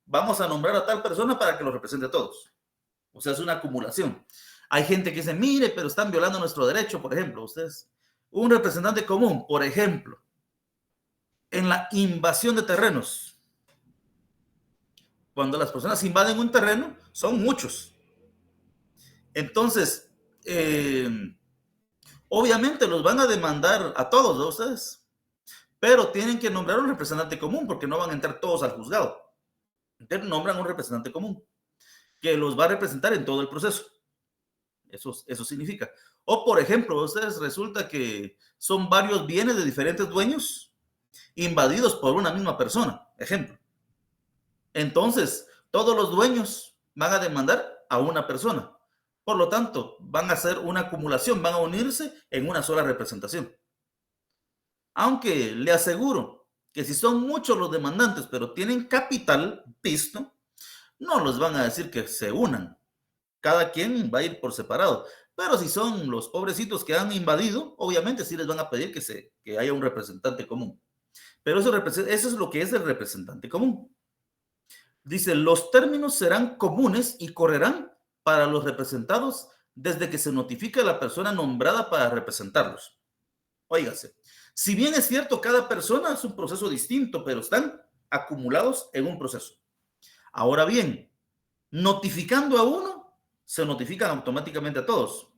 Vamos a nombrar a tal persona para que los represente a todos. O sea, es una acumulación. Hay gente que dice, mire, pero están violando nuestro derecho, por ejemplo. Ustedes, un representante común, por ejemplo, en la invasión de terrenos. Cuando las personas invaden un terreno, son muchos. Entonces, obviamente los van a demandar a todos, ¿no? Ustedes. Pero tienen que nombrar un representante común porque no van a entrar todos al juzgado. Entonces nombran un representante común que los va a representar en todo el proceso. Eso significa. O, por ejemplo, ustedes resulta que son varios bienes de diferentes dueños invadidos por una misma persona. Ejemplo. Entonces, todos los dueños van a demandar a una persona. Por lo tanto, van a hacer una acumulación, van a unirse en una sola representación. Aunque le aseguro que si son muchos los demandantes, pero tienen capital visto, no los van a decir que se unan. Cada quien va a ir por separado. Pero si son los pobrecitos que han invadido, obviamente sí les van a pedir que haya un representante común. Pero eso es lo que es el representante común. Dice, los términos serán comunes y correrán para los representados desde que se notifique a la persona nombrada para representarlos. Óigase, si bien es cierto, cada persona es un proceso distinto, pero están acumulados en un proceso. Ahora bien, notificando a uno, se notifican automáticamente a todos.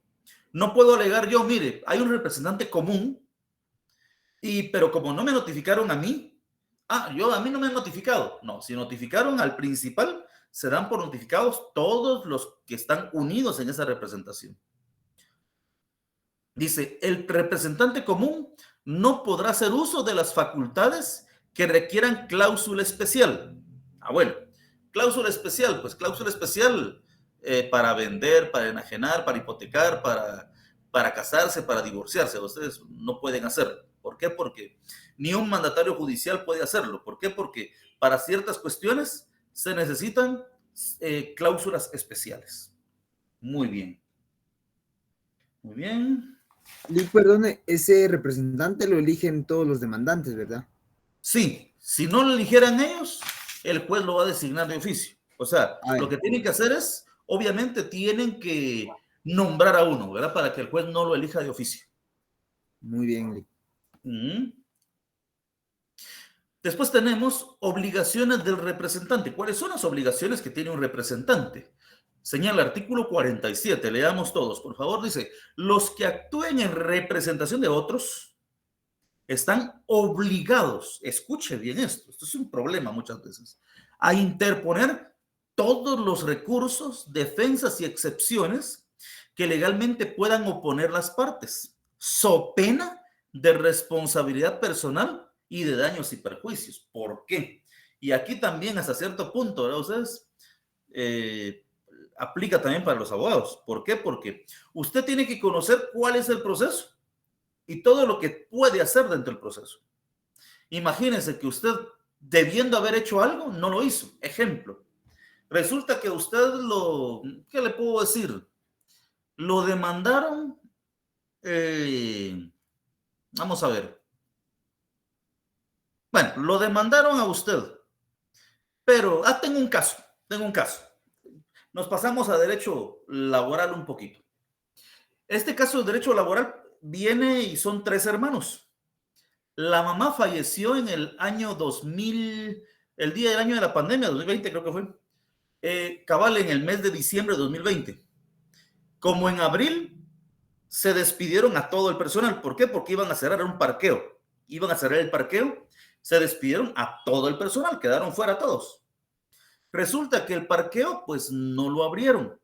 No puedo alegar yo, mire, hay un representante común, pero como no me notificaron a mí, a mí no me han notificado. No, si notificaron al principal, se dan por notificados todos los que están unidos en esa representación. Dice, el representante común no podrá hacer uso de las facultades que requieran cláusula especial. Bueno, cláusula especial, pues cláusula especial para vender, para enajenar, para hipotecar, para casarse, para divorciarse. Ustedes no pueden hacerlo. ¿Por qué? Porque ni un mandatario judicial puede hacerlo. ¿Por qué? Porque para ciertas cuestiones se necesitan cláusulas especiales. Muy bien. Muy bien. Lick, perdone, ese representante lo eligen todos los demandantes, ¿verdad? Sí, si no lo eligieran ellos, el juez lo va a designar de oficio. O sea, lo que tienen que hacer es, obviamente, tienen que nombrar a uno, ¿verdad? Para que el juez no lo elija de oficio. Muy bien, Lick. Después tenemos obligaciones del representante. ¿Cuáles son las obligaciones que tiene un representante? Señala el artículo 47, leamos todos, por favor. Dice, los que actúen en representación de otros están obligados, escuche bien esto es un problema muchas veces, a interponer todos los recursos, defensas y excepciones que legalmente puedan oponer las partes, so pena de responsabilidad personal y de daños y perjuicios. ¿Por qué? Y aquí también hasta cierto punto, ¿verdad? Ustedes aplica también para los abogados. ¿Por qué? Porque usted tiene que conocer cuál es el proceso y todo lo que puede hacer dentro del proceso. Imagínense que usted, debiendo haber hecho algo, no lo hizo. Ejemplo, resulta que usted ¿qué le puedo decir? Lo demandaron, vamos a ver. Bueno, lo demandaron a usted, pero tengo un caso. Nos pasamos a derecho laboral un poquito. Este caso de derecho laboral viene y son 3 hermanos. La mamá falleció en el año 2000, el día del año de la pandemia, 2020 creo que fue, cabal en el mes de diciembre de 2020. Como en abril se despidieron a todo el personal. ¿Por qué? Porque iban a cerrar un parqueo. Iban a cerrar el parqueo, se despidieron a todo el personal, quedaron fuera todos. Resulta que el parqueo, pues, no lo abrieron.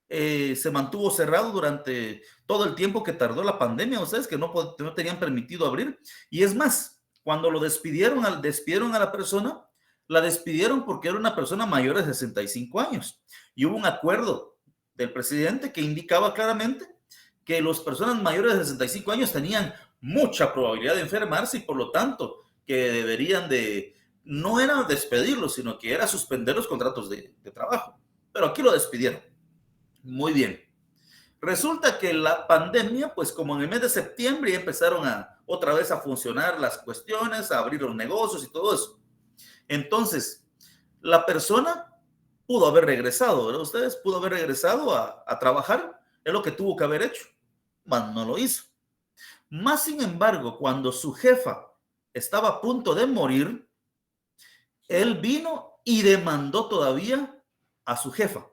Se mantuvo cerrado durante todo el tiempo que tardó la pandemia. Ustedes que no tenían permitido abrir. Y es más, cuando lo despidieron a la persona, la despidieron porque era una persona mayor de 65 años. Y hubo un acuerdo del presidente que indicaba claramente que las personas mayores de 65 años tenían mucha probabilidad de enfermarse y por lo tanto que deberían no era despedirlos, sino que era suspender los contratos de trabajo. Pero aquí lo despidieron. Muy bien. Resulta que la pandemia, pues como en el mes de septiembre ya empezaron otra vez a funcionar las cuestiones, a abrir los negocios y todo eso. Entonces, la persona pudo haber regresado, ¿verdad? Ustedes pudo haber regresado a trabajar, es lo que tuvo que haber hecho, mas no lo hizo. Más sin embargo, cuando su jefa estaba a punto de morir, él vino y demandó todavía a su jefa.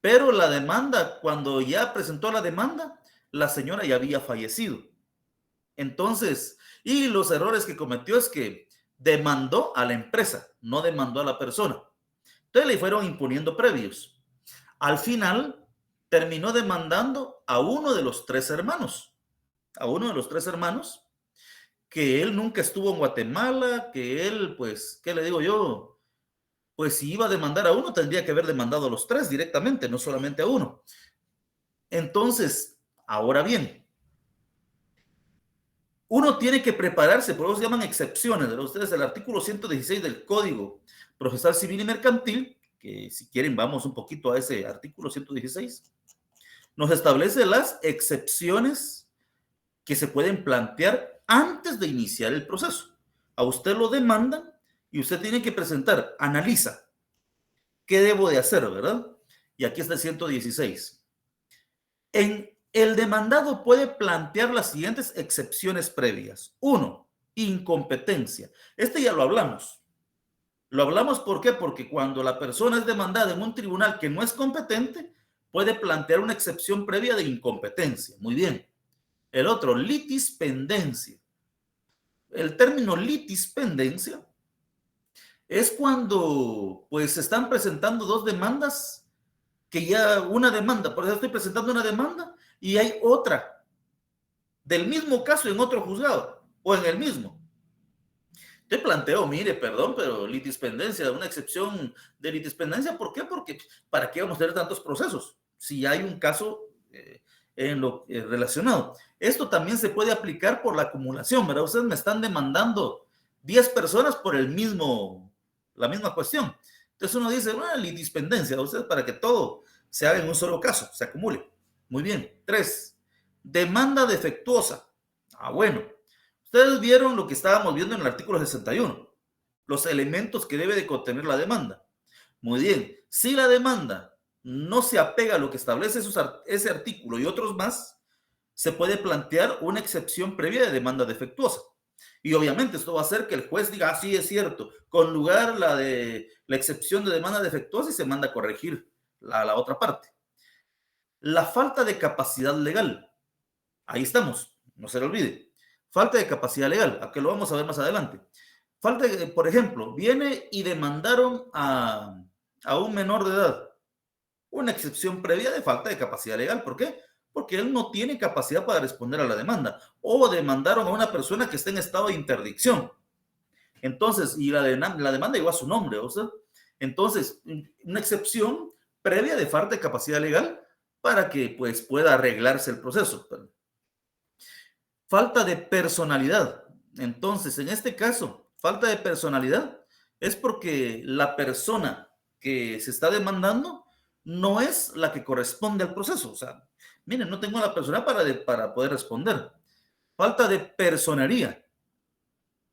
Pero la demanda, cuando ya presentó la demanda, la señora ya había fallecido. Entonces, y los errores que cometió es que demandó a la empresa, no demandó a la persona. Entonces le fueron imponiendo previos. Al final, terminó demandando a uno de los 3 hermanos. A uno de los 3 hermanos, que él nunca estuvo en Guatemala, que él, pues, ¿qué le digo yo? Pues si iba a demandar a uno, tendría que haber demandado a los 3 directamente, no solamente a uno. Entonces, ahora bien, uno tiene que prepararse, por eso se llaman excepciones, ¿verdad? Ustedes, el artículo 116 del Código Procesal Civil y Mercantil, que si quieren vamos un poquito a ese artículo 116, nos establece las excepciones que se pueden plantear antes de iniciar el proceso. A usted lo demandan y usted tiene que presentar, analiza, ¿qué debo de hacer, verdad? Y aquí está el 116. El demandado puede plantear las siguientes excepciones previas. 1, incompetencia. Este ya lo hablamos. Lo hablamos, ¿por qué? Porque cuando la persona es demandada en un tribunal que no es competente, puede plantear una excepción previa de incompetencia. Muy bien. El otro, litispendencia. El término litispendencia es cuando pues se están presentando dos demandas, que ya una demanda, por eso estoy presentando una demanda y hay otra del mismo caso en otro juzgado o en el mismo. Te planteo, mire, perdón, pero litispendencia, una excepción de litispendencia, ¿por qué? Porque ¿para qué vamos a tener tantos procesos si hay un caso en lo relacionado? Esto también se puede aplicar por la acumulación, ¿verdad? Ustedes me están demandando 10 personas por la misma cuestión. Entonces uno dice, bueno, litispendencia, ustedes para que todo se haga en un solo caso, se acumule. Muy bien. 3, demanda defectuosa. Bueno. Ustedes vieron lo que estábamos viendo en el artículo 61, los elementos que debe de contener la demanda. Muy bien, si la demanda no se apega a lo que establece ese artículo y otros más, se puede plantear una excepción previa de demanda defectuosa. Y obviamente esto va a hacer que el juez diga, sí, es cierto, con lugar la excepción de demanda defectuosa y se manda a corregir la otra parte. La falta de capacidad legal. Ahí estamos, no se le olvide. Falta de capacidad legal, a que lo vamos a ver más adelante. Falta de, por ejemplo, viene y demandaron a un menor de edad. Una excepción previa de falta de capacidad legal. ¿Por qué? Porque él no tiene capacidad para responder a la demanda. O demandaron a una persona que está en estado de interdicción. Entonces, y la demanda llegó a su nombre, o sea, entonces, una excepción previa de falta de capacidad legal para que pues pueda arreglarse el proceso. Falta de personalidad. Entonces, en este caso, falta de personalidad es porque la persona que se está demandando no es la que corresponde al proceso. O sea, miren, no tengo la persona para poder responder. Falta de personería.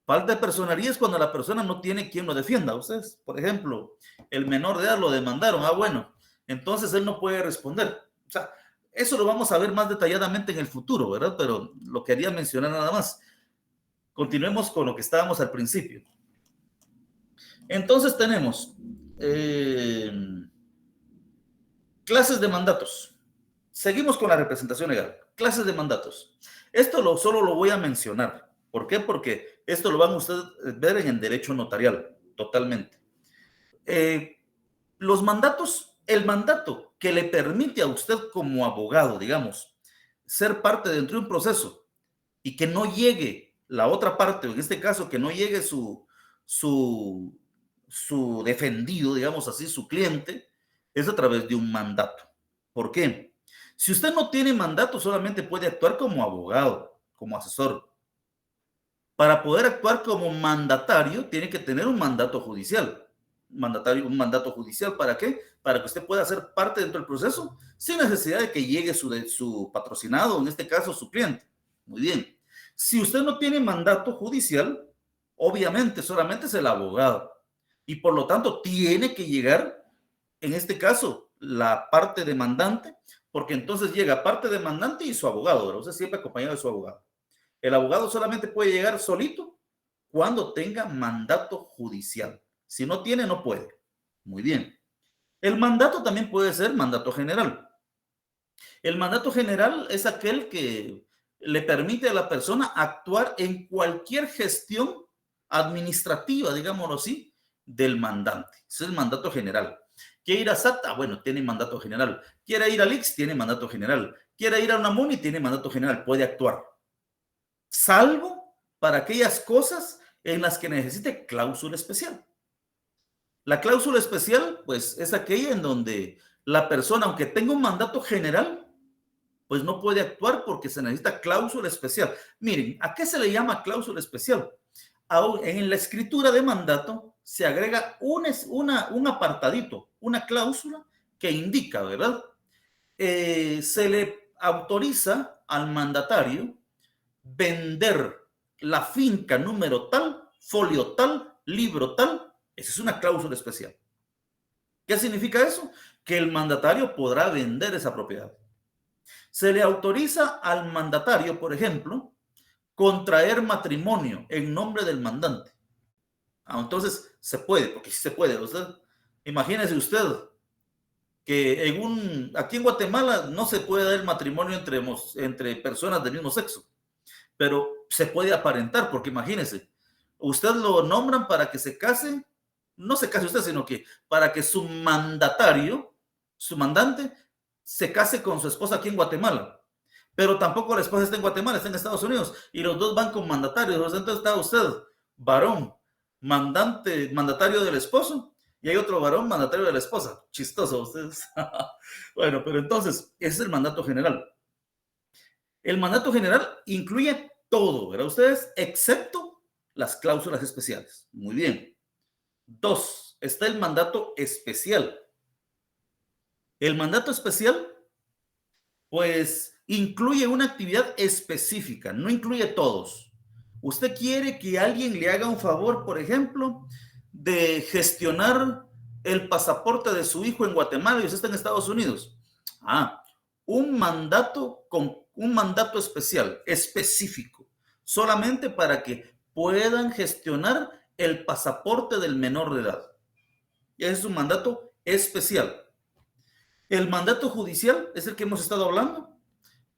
Falta de personería es cuando la persona no tiene quien lo defienda. Ustedes, por ejemplo, el menor de edad lo demandaron. Bueno, entonces él no puede responder. O sea, eso lo vamos a ver más detalladamente en el futuro, ¿verdad? Pero lo quería mencionar nada más. Continuemos con lo que estábamos al principio. Entonces tenemos clases de mandatos. Seguimos con la representación legal. Clases de mandatos. Esto solo lo voy a mencionar. ¿Por qué? Porque esto lo van a ustedes ver en el derecho notarial, totalmente. Los mandatos, el mandato que le permite a usted como abogado, digamos, ser parte dentro de un proceso y que no llegue la otra parte, o en este caso que no llegue su defendido, digamos así, su cliente, es a través de un mandato. ¿Por qué? Si usted no tiene mandato, solamente puede actuar como abogado, como asesor. Para poder actuar como mandatario, tiene que tener un mandato judicial. Un mandato judicial, ¿para qué? Para que usted pueda ser parte dentro del proceso sin necesidad de que llegue su patrocinado, en este caso su cliente. Muy bien. Si usted no tiene mandato judicial, obviamente solamente es el abogado y por lo tanto tiene que llegar, en este caso, la parte demandante, porque entonces llega parte demandante y su abogado, ¿verdad? Usted siempre acompañado de su abogado. El abogado solamente puede llegar solito cuando tenga mandato judicial. Si no tiene, no puede. Muy bien. El mandato también puede ser mandato general. El mandato general es aquel que le permite a la persona actuar en cualquier gestión administrativa, digámoslo así, del mandante. Ese es el mandato general. ¿Quiere ir a SAT? Bueno, tiene mandato general. ¿Quiere ir al IX? Tiene mandato general. ¿Quiere ir a una MUNI? Tiene mandato general. Puede actuar. Salvo para aquellas cosas en las que necesite cláusula especial. La cláusula especial, pues, es aquella en donde la persona, aunque tenga un mandato general, pues no puede actuar porque se necesita cláusula especial. Miren, ¿a qué se le llama cláusula especial? En la escritura de mandato se agrega un apartadito, una cláusula que indica, ¿verdad? Se le autoriza al mandatario vender la finca número tal, folio tal, libro tal. Esa es una cláusula especial. ¿Qué significa eso? Que el mandatario podrá vender esa propiedad. Se le autoriza al mandatario, por ejemplo, contraer matrimonio en nombre del mandante. Entonces se puede, porque sí se puede. Imagínese usted que aquí en Guatemala no se puede dar el matrimonio entre personas del mismo sexo, pero se puede aparentar, porque imagínese, usted lo nombran para que se case, no se case usted, sino que para que su mandatario, su mandante, se case con su esposa aquí en Guatemala. Pero tampoco la esposa está en Guatemala, está en Estados Unidos, y los dos van con mandatarios. Entonces está usted, varón, mandatario del esposo, y hay otro varón, mandatario de la esposa. Chistoso ustedes. Bueno, pero entonces, ese es el mandato general. El mandato general incluye todo, ¿verdad? Ustedes, excepto las cláusulas especiales. Muy bien. 2, está el mandato especial. El mandato especial, pues, incluye una actividad específica, no incluye todos. Usted quiere que alguien le haga un favor, por ejemplo, de gestionar el pasaporte de su hijo en Guatemala y usted está en Estados Unidos. Un mandato especial, específico, solamente para que puedan gestionar el pasaporte del menor de edad. Ese es un mandato especial. El mandato judicial es el que hemos estado hablando.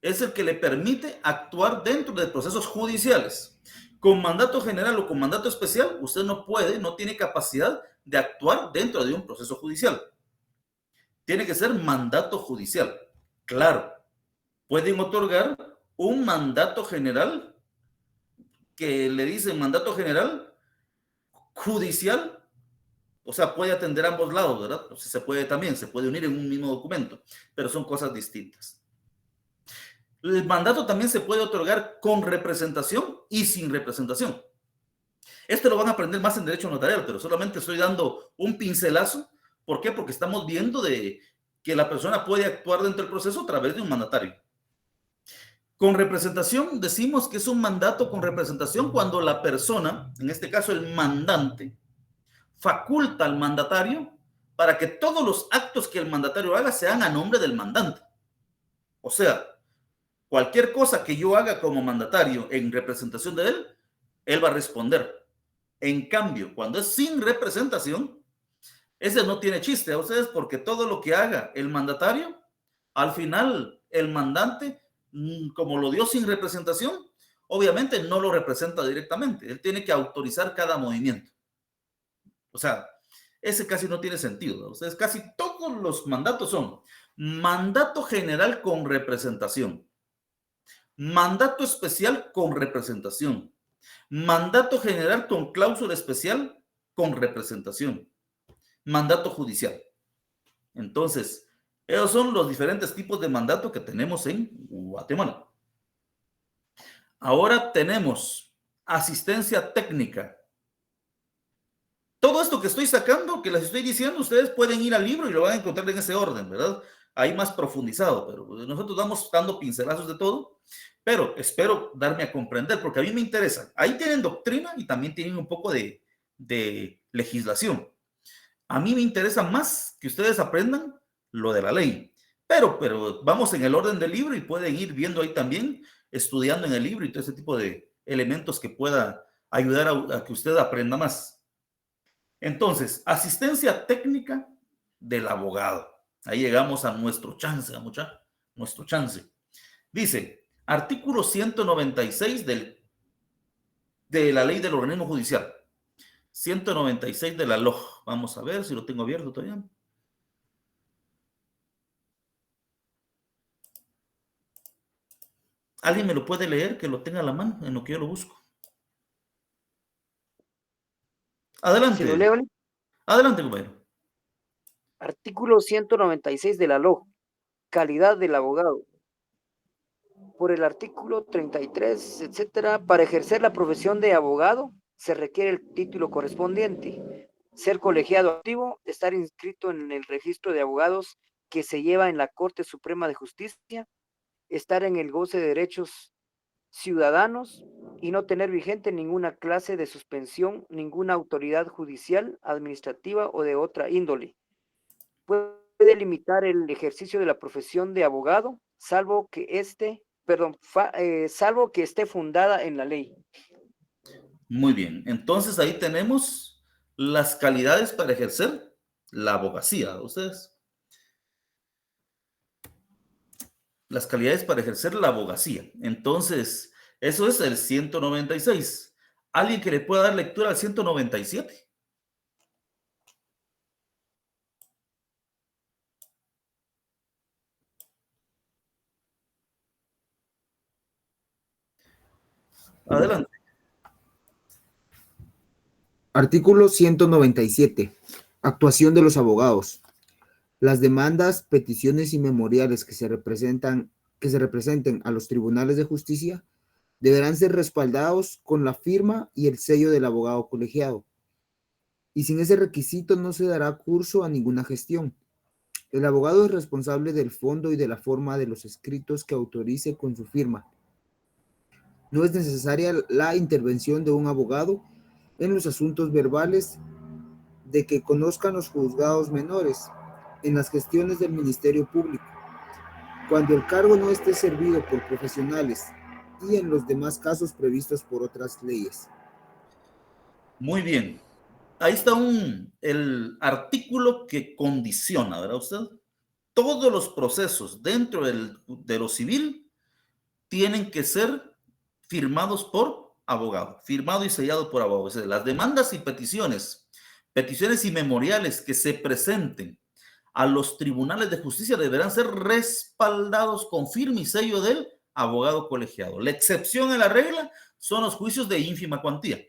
Es el que le permite actuar dentro de procesos judiciales. Con mandato general o con mandato especial, usted no puede, no tiene capacidad de actuar dentro de un proceso judicial. Tiene que ser mandato judicial. Claro, pueden otorgar un mandato general que le dicen mandato general judicial, o sea, puede atender a ambos lados, ¿verdad? O sea, se puede unir en un mismo documento, pero son cosas distintas. El mandato también se puede otorgar con representación y sin representación. Esto lo van a aprender más en derecho notarial, pero solamente estoy dando un pincelazo. ¿Por qué? Porque estamos viendo que la persona puede actuar dentro del proceso a través de un mandatario. Con representación decimos que es un mandato con representación cuando la persona, en este caso el mandante, faculta al mandatario para que todos los actos que el mandatario haga sean a nombre del mandante. O sea, cualquier cosa que yo haga como mandatario en representación de él, él va a responder. En cambio, cuando es sin representación, ese no tiene chiste a ustedes, porque todo lo que haga el mandatario, al final el mandante, como lo dio sin representación, obviamente no lo representa directamente. Él tiene que autorizar cada movimiento. O sea, ese casi no tiene sentido. Ustedes, casi todos los mandatos son mandato general con representación, mandato especial con representación, mandato general con cláusula especial con representación, mandato judicial. Entonces, esos son los diferentes tipos de mandato que tenemos en Guatemala. Ahora tenemos asistencia técnica. Todo esto que estoy sacando, que les estoy diciendo, ustedes pueden ir al libro y lo van a encontrar en ese orden, ¿verdad? Ahí más profundizado, pero nosotros vamos dando pincelazos de todo, pero espero darme a comprender, porque a mí me interesa. Ahí tienen doctrina y también tienen un poco de legislación. A mí me interesa más que ustedes aprendan lo de la ley, pero vamos en el orden del libro y pueden ir viendo ahí también, estudiando en el libro y todo ese tipo de elementos que pueda ayudar a que usted aprenda más. Entonces, asistencia técnica del abogado. Ahí llegamos a nuestro chance, nuestro chance. Dice, artículo 196 de la ley del organismo judicial. 196 de la LOJ. Vamos a ver si lo tengo abierto todavía. ¿Alguien me lo puede leer, que lo tenga a la mano en lo que yo lo busco? Adelante. ¿Se lo leo? Adelante, compañero. Artículo 196 de la LOJ. Calidad del abogado. Por el artículo 33, etcétera, para ejercer la profesión de abogado se requiere el título correspondiente, ser colegiado activo, estar inscrito en el registro de abogados que se lleva en la Corte Suprema de Justicia, estar en el goce de derechos ciudadanos, y no tener vigente ninguna clase de suspensión, ninguna autoridad judicial, administrativa o de otra índole. Puede limitar el ejercicio de la profesión de abogado, salvo que salvo que esté fundada en la ley. Muy bien. Entonces ahí tenemos las calidades para ejercer la abogacía. ¿Ustedes? Las calidades para ejercer la abogacía. Entonces, eso es el 196. ¿Alguien que le pueda dar lectura al 197? Adelante. Artículo 197. Actuación de los abogados. Las demandas, peticiones y memoriales que se representen a los tribunales de justicia deberán ser respaldados con la firma y el sello del abogado colegiado. Y sin ese requisito no se dará curso a ninguna gestión. El abogado es responsable del fondo y de la forma de los escritos que autorice con su firma. No es necesaria la intervención de un abogado en los asuntos verbales de que conozcan los juzgados menores, en las gestiones del Ministerio Público, cuando el cargo no esté servido por profesionales y en los demás casos previstos por otras leyes. Muy bien. Ahí está el artículo que condiciona, ¿verdad usted? Todos los procesos dentro de lo civil tienen que ser firmados por abogado, firmado y sellado por abogado. O sea, las demandas y peticiones y memoriales que se presenten a los tribunales de justicia deberán ser respaldados con firma y sello del abogado colegiado. La excepción a la regla son los juicios de ínfima cuantía,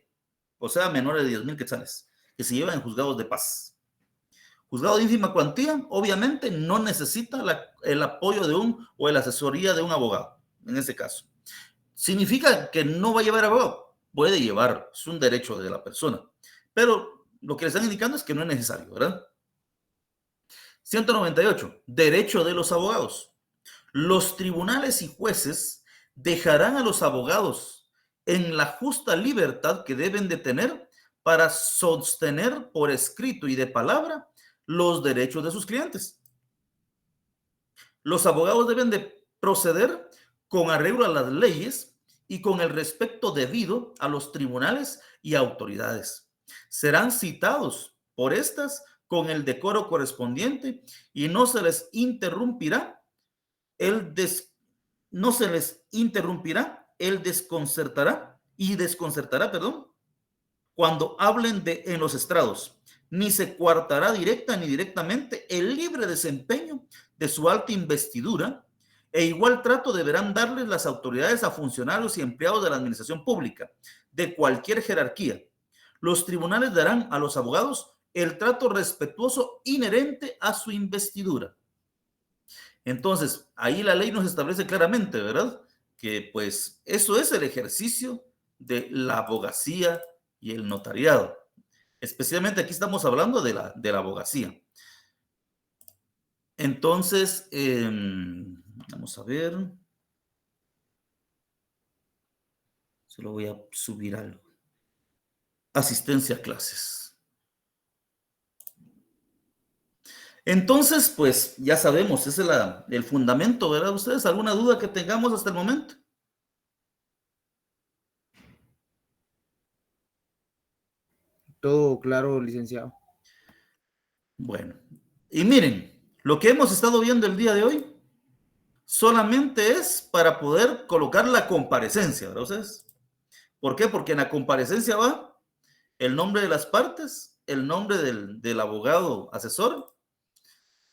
o sea, menores de 10,000 quetzales, que se llevan en juzgados de paz. Juzgado de ínfima cuantía, obviamente, no necesita el apoyo o la asesoría de un abogado, en ese caso. ¿Significa que no va a llevar abogado? Puede llevar, es un derecho de la persona. Pero lo que le están indicando es que no es necesario, ¿verdad? 198. Derecho de los abogados. Los tribunales y jueces dejarán a los abogados en la justa libertad que deben de tener para sostener por escrito y de palabra los derechos de sus clientes. Los abogados deben de proceder con arreglo a las leyes y con el respeto debido a los tribunales y autoridades. Serán citados por estas con el decoro correspondiente y no se les interrumpirá desconcertará, cuando hablen en los estrados, ni se coartará directa ni directamente el libre desempeño de su alta investidura, e igual trato deberán darles las autoridades a funcionarios y empleados de la administración pública, de cualquier jerarquía. Los tribunales darán a los abogados el trato respetuoso inherente a su investidura. Entonces, ahí la ley nos establece claramente, ¿verdad? Que pues eso es el ejercicio de la abogacía y el notariado. Especialmente aquí estamos hablando de la abogacía. Entonces, vamos a ver. Solo voy a subir algo. Asistencia a clases. Entonces, pues ya sabemos, ese es el fundamento, ¿verdad? ¿Ustedes alguna duda que tengamos hasta el momento? Todo claro, licenciado. Bueno, y miren, lo que hemos estado viendo el día de hoy solamente es para poder colocar la comparecencia, ¿verdad ustedes? ¿Por qué? Porque en la comparecencia va el nombre de las partes, el nombre del abogado asesor,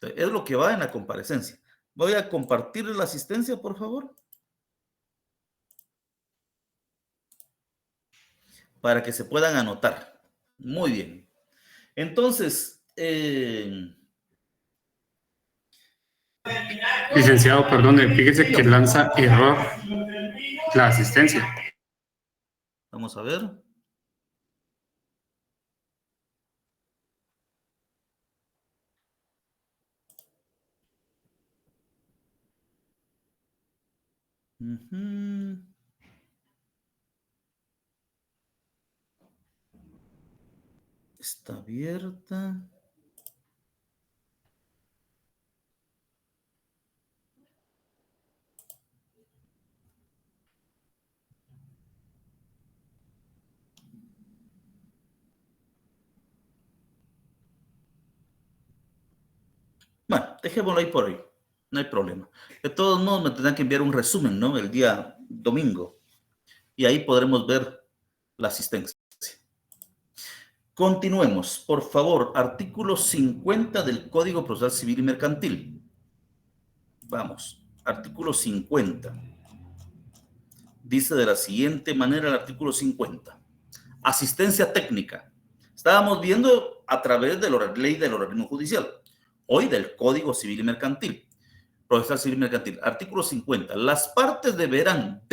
es lo que va en la comparecencia. Voy a compartir la asistencia, por favor, para que se puedan anotar. Muy bien. Entonces, Licenciado, perdone, fíjese que lanza error la asistencia. vamos a ver. Está abierta. Bueno, dejémoslo ahí por hoy. No hay problema. De todos modos, me tendrán que enviar un resumen, ¿no? El día domingo. Y ahí podremos ver la asistencia. Continuemos. Por favor, artículo 50 del Código Procesal Civil y Mercantil. Vamos, artículo 50. Dice de la siguiente manera el artículo 50. Asistencia técnica. Estábamos viendo a través de la ley del organismo judicial. Hoy del Código Civil y Mercantil. Procesal Civil y Mercantil. Artículo 50. Las partes deberán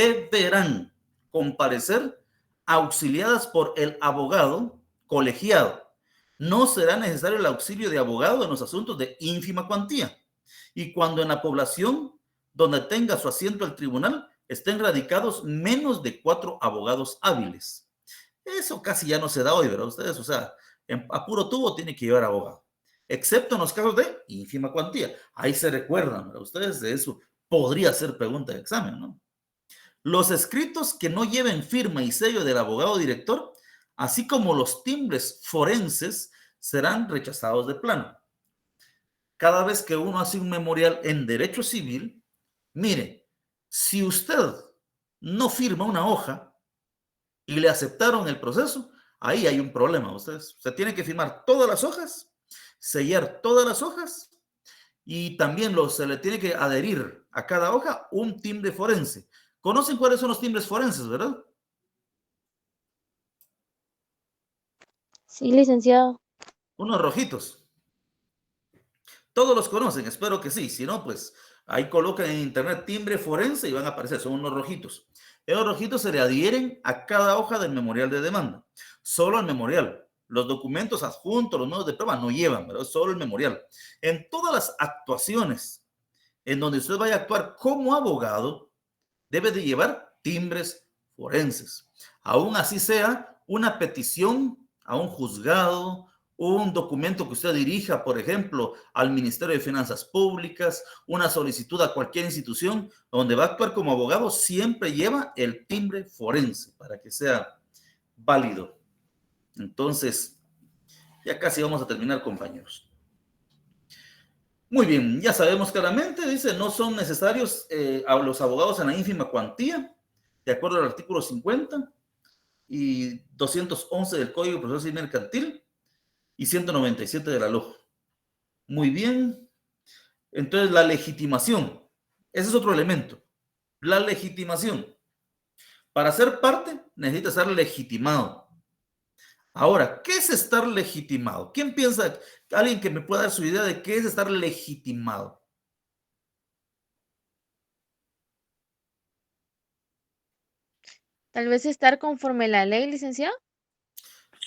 comparecer auxiliadas por el abogado colegiado. No será necesario el auxilio de abogado en los asuntos de ínfima cuantía. Y cuando en la población donde tenga su asiento el tribunal estén radicados menos de 4 abogados hábiles. Eso casi ya no se da hoy, ¿verdad? Ustedes, o sea, a puro tubo tiene que llevar abogado. Excepto en los casos de ínfima cuantía. Ahí se recuerdan, ¿verdad? Ustedes de eso podría ser pregunta de examen, ¿no? Los escritos que no lleven firma y sello del abogado director, así como los timbres forenses, serán rechazados de plano. Cada vez que uno hace un memorial en derecho civil, mire, si usted no firma una hoja y le aceptaron el proceso, ahí hay un problema. Ustedes, se tiene que firmar todas las hojas, sellar todas las hojas y también se le tiene que adherir a cada hoja un timbre forense. ¿Conocen cuáles son los timbres forenses, verdad? Sí, licenciado. Unos rojitos. Todos los conocen, espero que sí. Si no, pues ahí colocan en internet timbre forense y van a aparecer. Son unos rojitos. Esos rojitos se le adhieren a cada hoja del memorial de demanda. Solo al memorial. Los documentos adjuntos, los medios de prueba no llevan, ¿verdad? Solo el memorial. En todas las actuaciones en donde usted vaya a actuar como abogado, debe de llevar timbres forenses. Aún así sea una petición a un juzgado, un documento que usted dirija, por ejemplo, al Ministerio de Finanzas Públicas, una solicitud a cualquier institución donde va a actuar como abogado, siempre lleva el timbre forense para que sea válido. Entonces, ya casi vamos a terminar, compañeros. Muy bien, ya sabemos claramente, dice, no son necesarios a los abogados en la ínfima cuantía, de acuerdo al artículo 50 y 211 del Código Procesal Civil Mercantil y 197 de la LOJ. Muy bien. Entonces, la legitimación. Ese es otro elemento. La legitimación. Para ser parte, necesita estar legitimado. Ahora, ¿qué es estar legitimado? ¿Quién piensa? Alguien que me pueda dar su idea de qué es estar legitimado. Tal vez estar conforme a la ley, licenciado.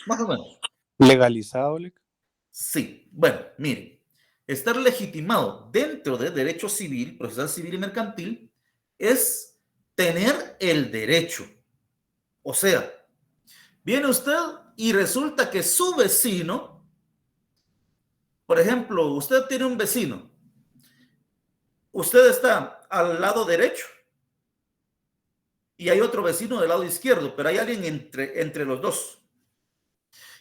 Más o menos. ¿Legalizado, Lic? Sí. Bueno, miren. Estar legitimado dentro de derecho civil, procesal civil y mercantil, es tener el derecho. O sea, viene usted y resulta que su vecino, por ejemplo, usted tiene un vecino, usted está al lado derecho y hay otro vecino del lado izquierdo, pero hay alguien entre los dos.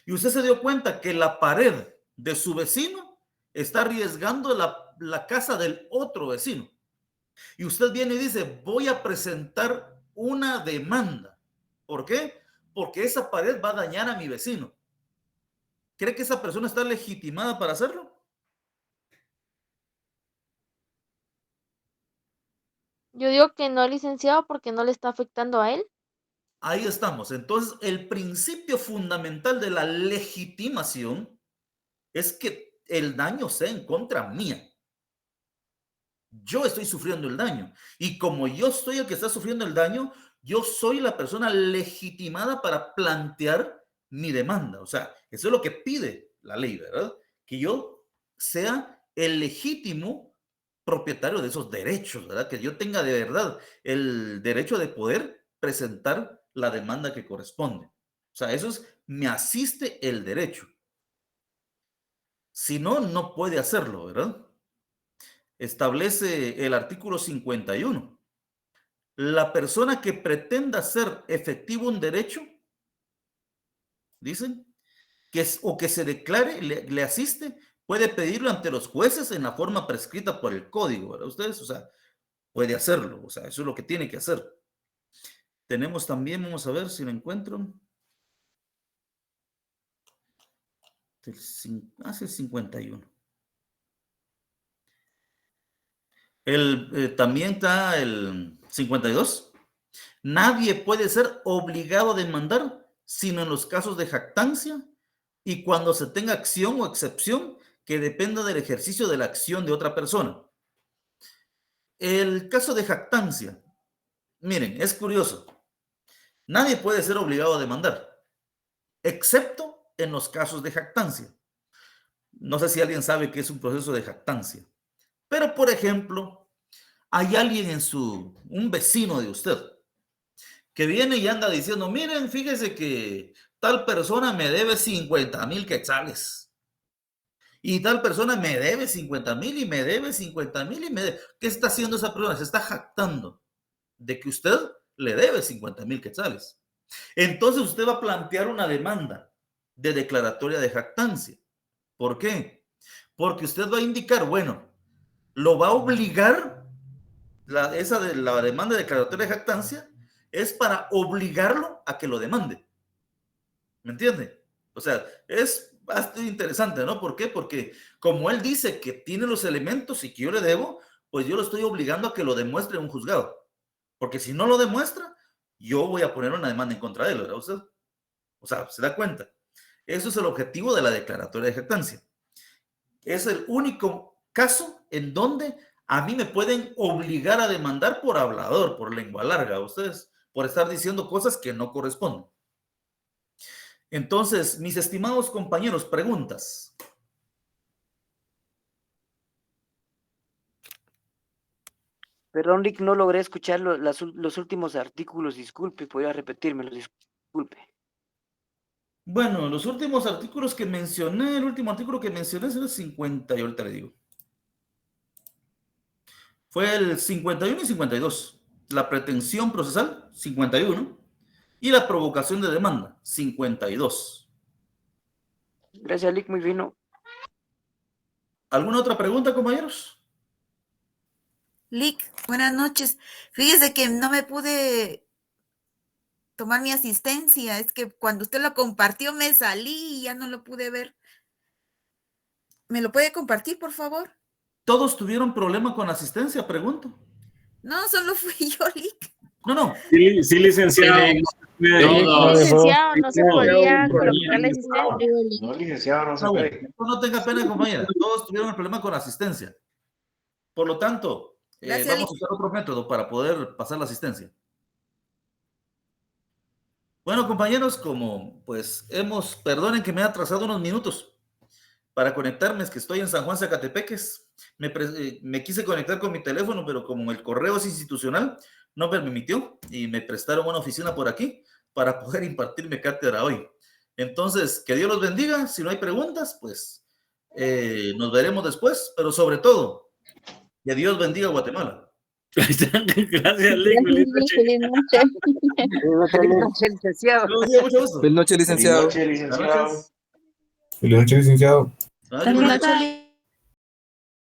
Y usted se dio cuenta que la pared de su vecino está arriesgando la casa del otro vecino. Y usted viene y dice, voy a presentar una demanda. ¿Por qué? Porque esa pared va a dañar a mi vecino. ¿Cree que esa persona está legitimada para hacerlo? Yo digo que no, licenciado, porque no le está afectando a él. Ahí estamos. Entonces, el principio fundamental de la legitimación es que el daño sea en contra mía. Yo estoy sufriendo el daño. Y como yo soy el que está sufriendo el daño, yo soy la persona legitimada para plantear mi demanda. O sea, eso es lo que pide la ley, ¿verdad? Que yo sea el legítimo propietario de esos derechos, ¿verdad? Que yo tenga de verdad el derecho de poder presentar la demanda que corresponde. O sea, eso es, me asiste el derecho. Si no, no puede hacerlo, ¿verdad? Establece el artículo 51. La persona que pretenda hacer efectivo un derecho, dicen, o que se declare, le asiste, puede pedirlo ante los jueces en la forma prescrita por el código, ¿verdad? Ustedes, o sea, puede hacerlo, o sea, eso es lo que tiene que hacer. Tenemos también, vamos a ver si lo encuentro. Hace el 51. También está el 52. Nadie puede ser obligado a demandar, sino en los casos de jactancia y cuando se tenga acción o excepción que dependa del ejercicio de la acción de otra persona. El caso de jactancia, miren, es curioso. Nadie puede ser obligado a demandar, excepto en los casos de jactancia. No sé si alguien sabe qué es un proceso de jactancia. Pero, por ejemplo, hay alguien un vecino de usted, que viene y anda diciendo, miren, fíjese que tal persona me debe 50,000 quetzales. Y tal persona me debe 50,000 y me debe 50,000 y me debe. ¿Qué está haciendo esa persona? Se está jactando de que usted le debe 50,000 quetzales. Entonces usted va a plantear una demanda de declaratoria de jactancia. ¿Por qué? Porque usted va a indicar, bueno, lo va a obligar, la demanda de declaratoria de jactancia es para obligarlo a que lo demande. ¿Me entiende? O sea, es bastante interesante, ¿no? ¿Por qué? Porque como él dice que tiene los elementos y que yo le debo, pues yo lo estoy obligando a que lo demuestre en un juzgado. Porque si no lo demuestra, yo voy a poner una demanda en contra de él, ¿verdad usted? O sea, ¿se da cuenta? Eso es el objetivo de la declaratoria de jactancia. Es el único caso en donde a mí me pueden obligar a demandar por hablador, por lengua larga, ustedes, por estar diciendo cosas que no corresponden. Entonces, mis estimados compañeros, preguntas. Perdón, Rick, no logré escuchar los últimos artículos, disculpe, podría repetírmelo, disculpe. Bueno, los últimos artículos que mencioné, el último artículo que mencioné es el 50, y ahorita le digo. Fue el 51 y 52. La pretensión procesal, 51. Y la provocación de demanda, 52. Gracias, Rick, muy fino. ¿Alguna otra pregunta, compañeros? Lick, buenas noches. Fíjese que no me pude tomar mi asistencia. Es que cuando usted lo compartió me salí y ya no lo pude ver. ¿Me lo puede compartir, por favor? ¿Todos tuvieron problema con asistencia? Pregunto. No, solo fui yo, Lick. No. Sí, licenciado. Licenciado, no se podía colocar la asistencia. No, licenciado, no se puede. No tenga pena, compañera. Todos tuvieron el problema con la asistencia. Por lo tanto, vamos a usar otro método para poder pasar la asistencia. Bueno, compañeros, como pues perdonen que me he atrasado unos minutos para conectarme, es que estoy en San Juan, Zacatepeques. Me quise conectar con mi teléfono, pero como el correo es institucional, no me permitió y me prestaron una oficina por aquí para poder impartirme cátedra hoy. Entonces, que Dios los bendiga. Si no hay preguntas, pues nos veremos después, pero sobre todo, que Dios bendiga a Guatemala. Gracias, Lick. Feliz noche. Feliz noche, licenciado. Feliz noche, licenciado. Feliz noche, licenciado. Buenas noches. Feliz noche, licenciado. Buenas noches.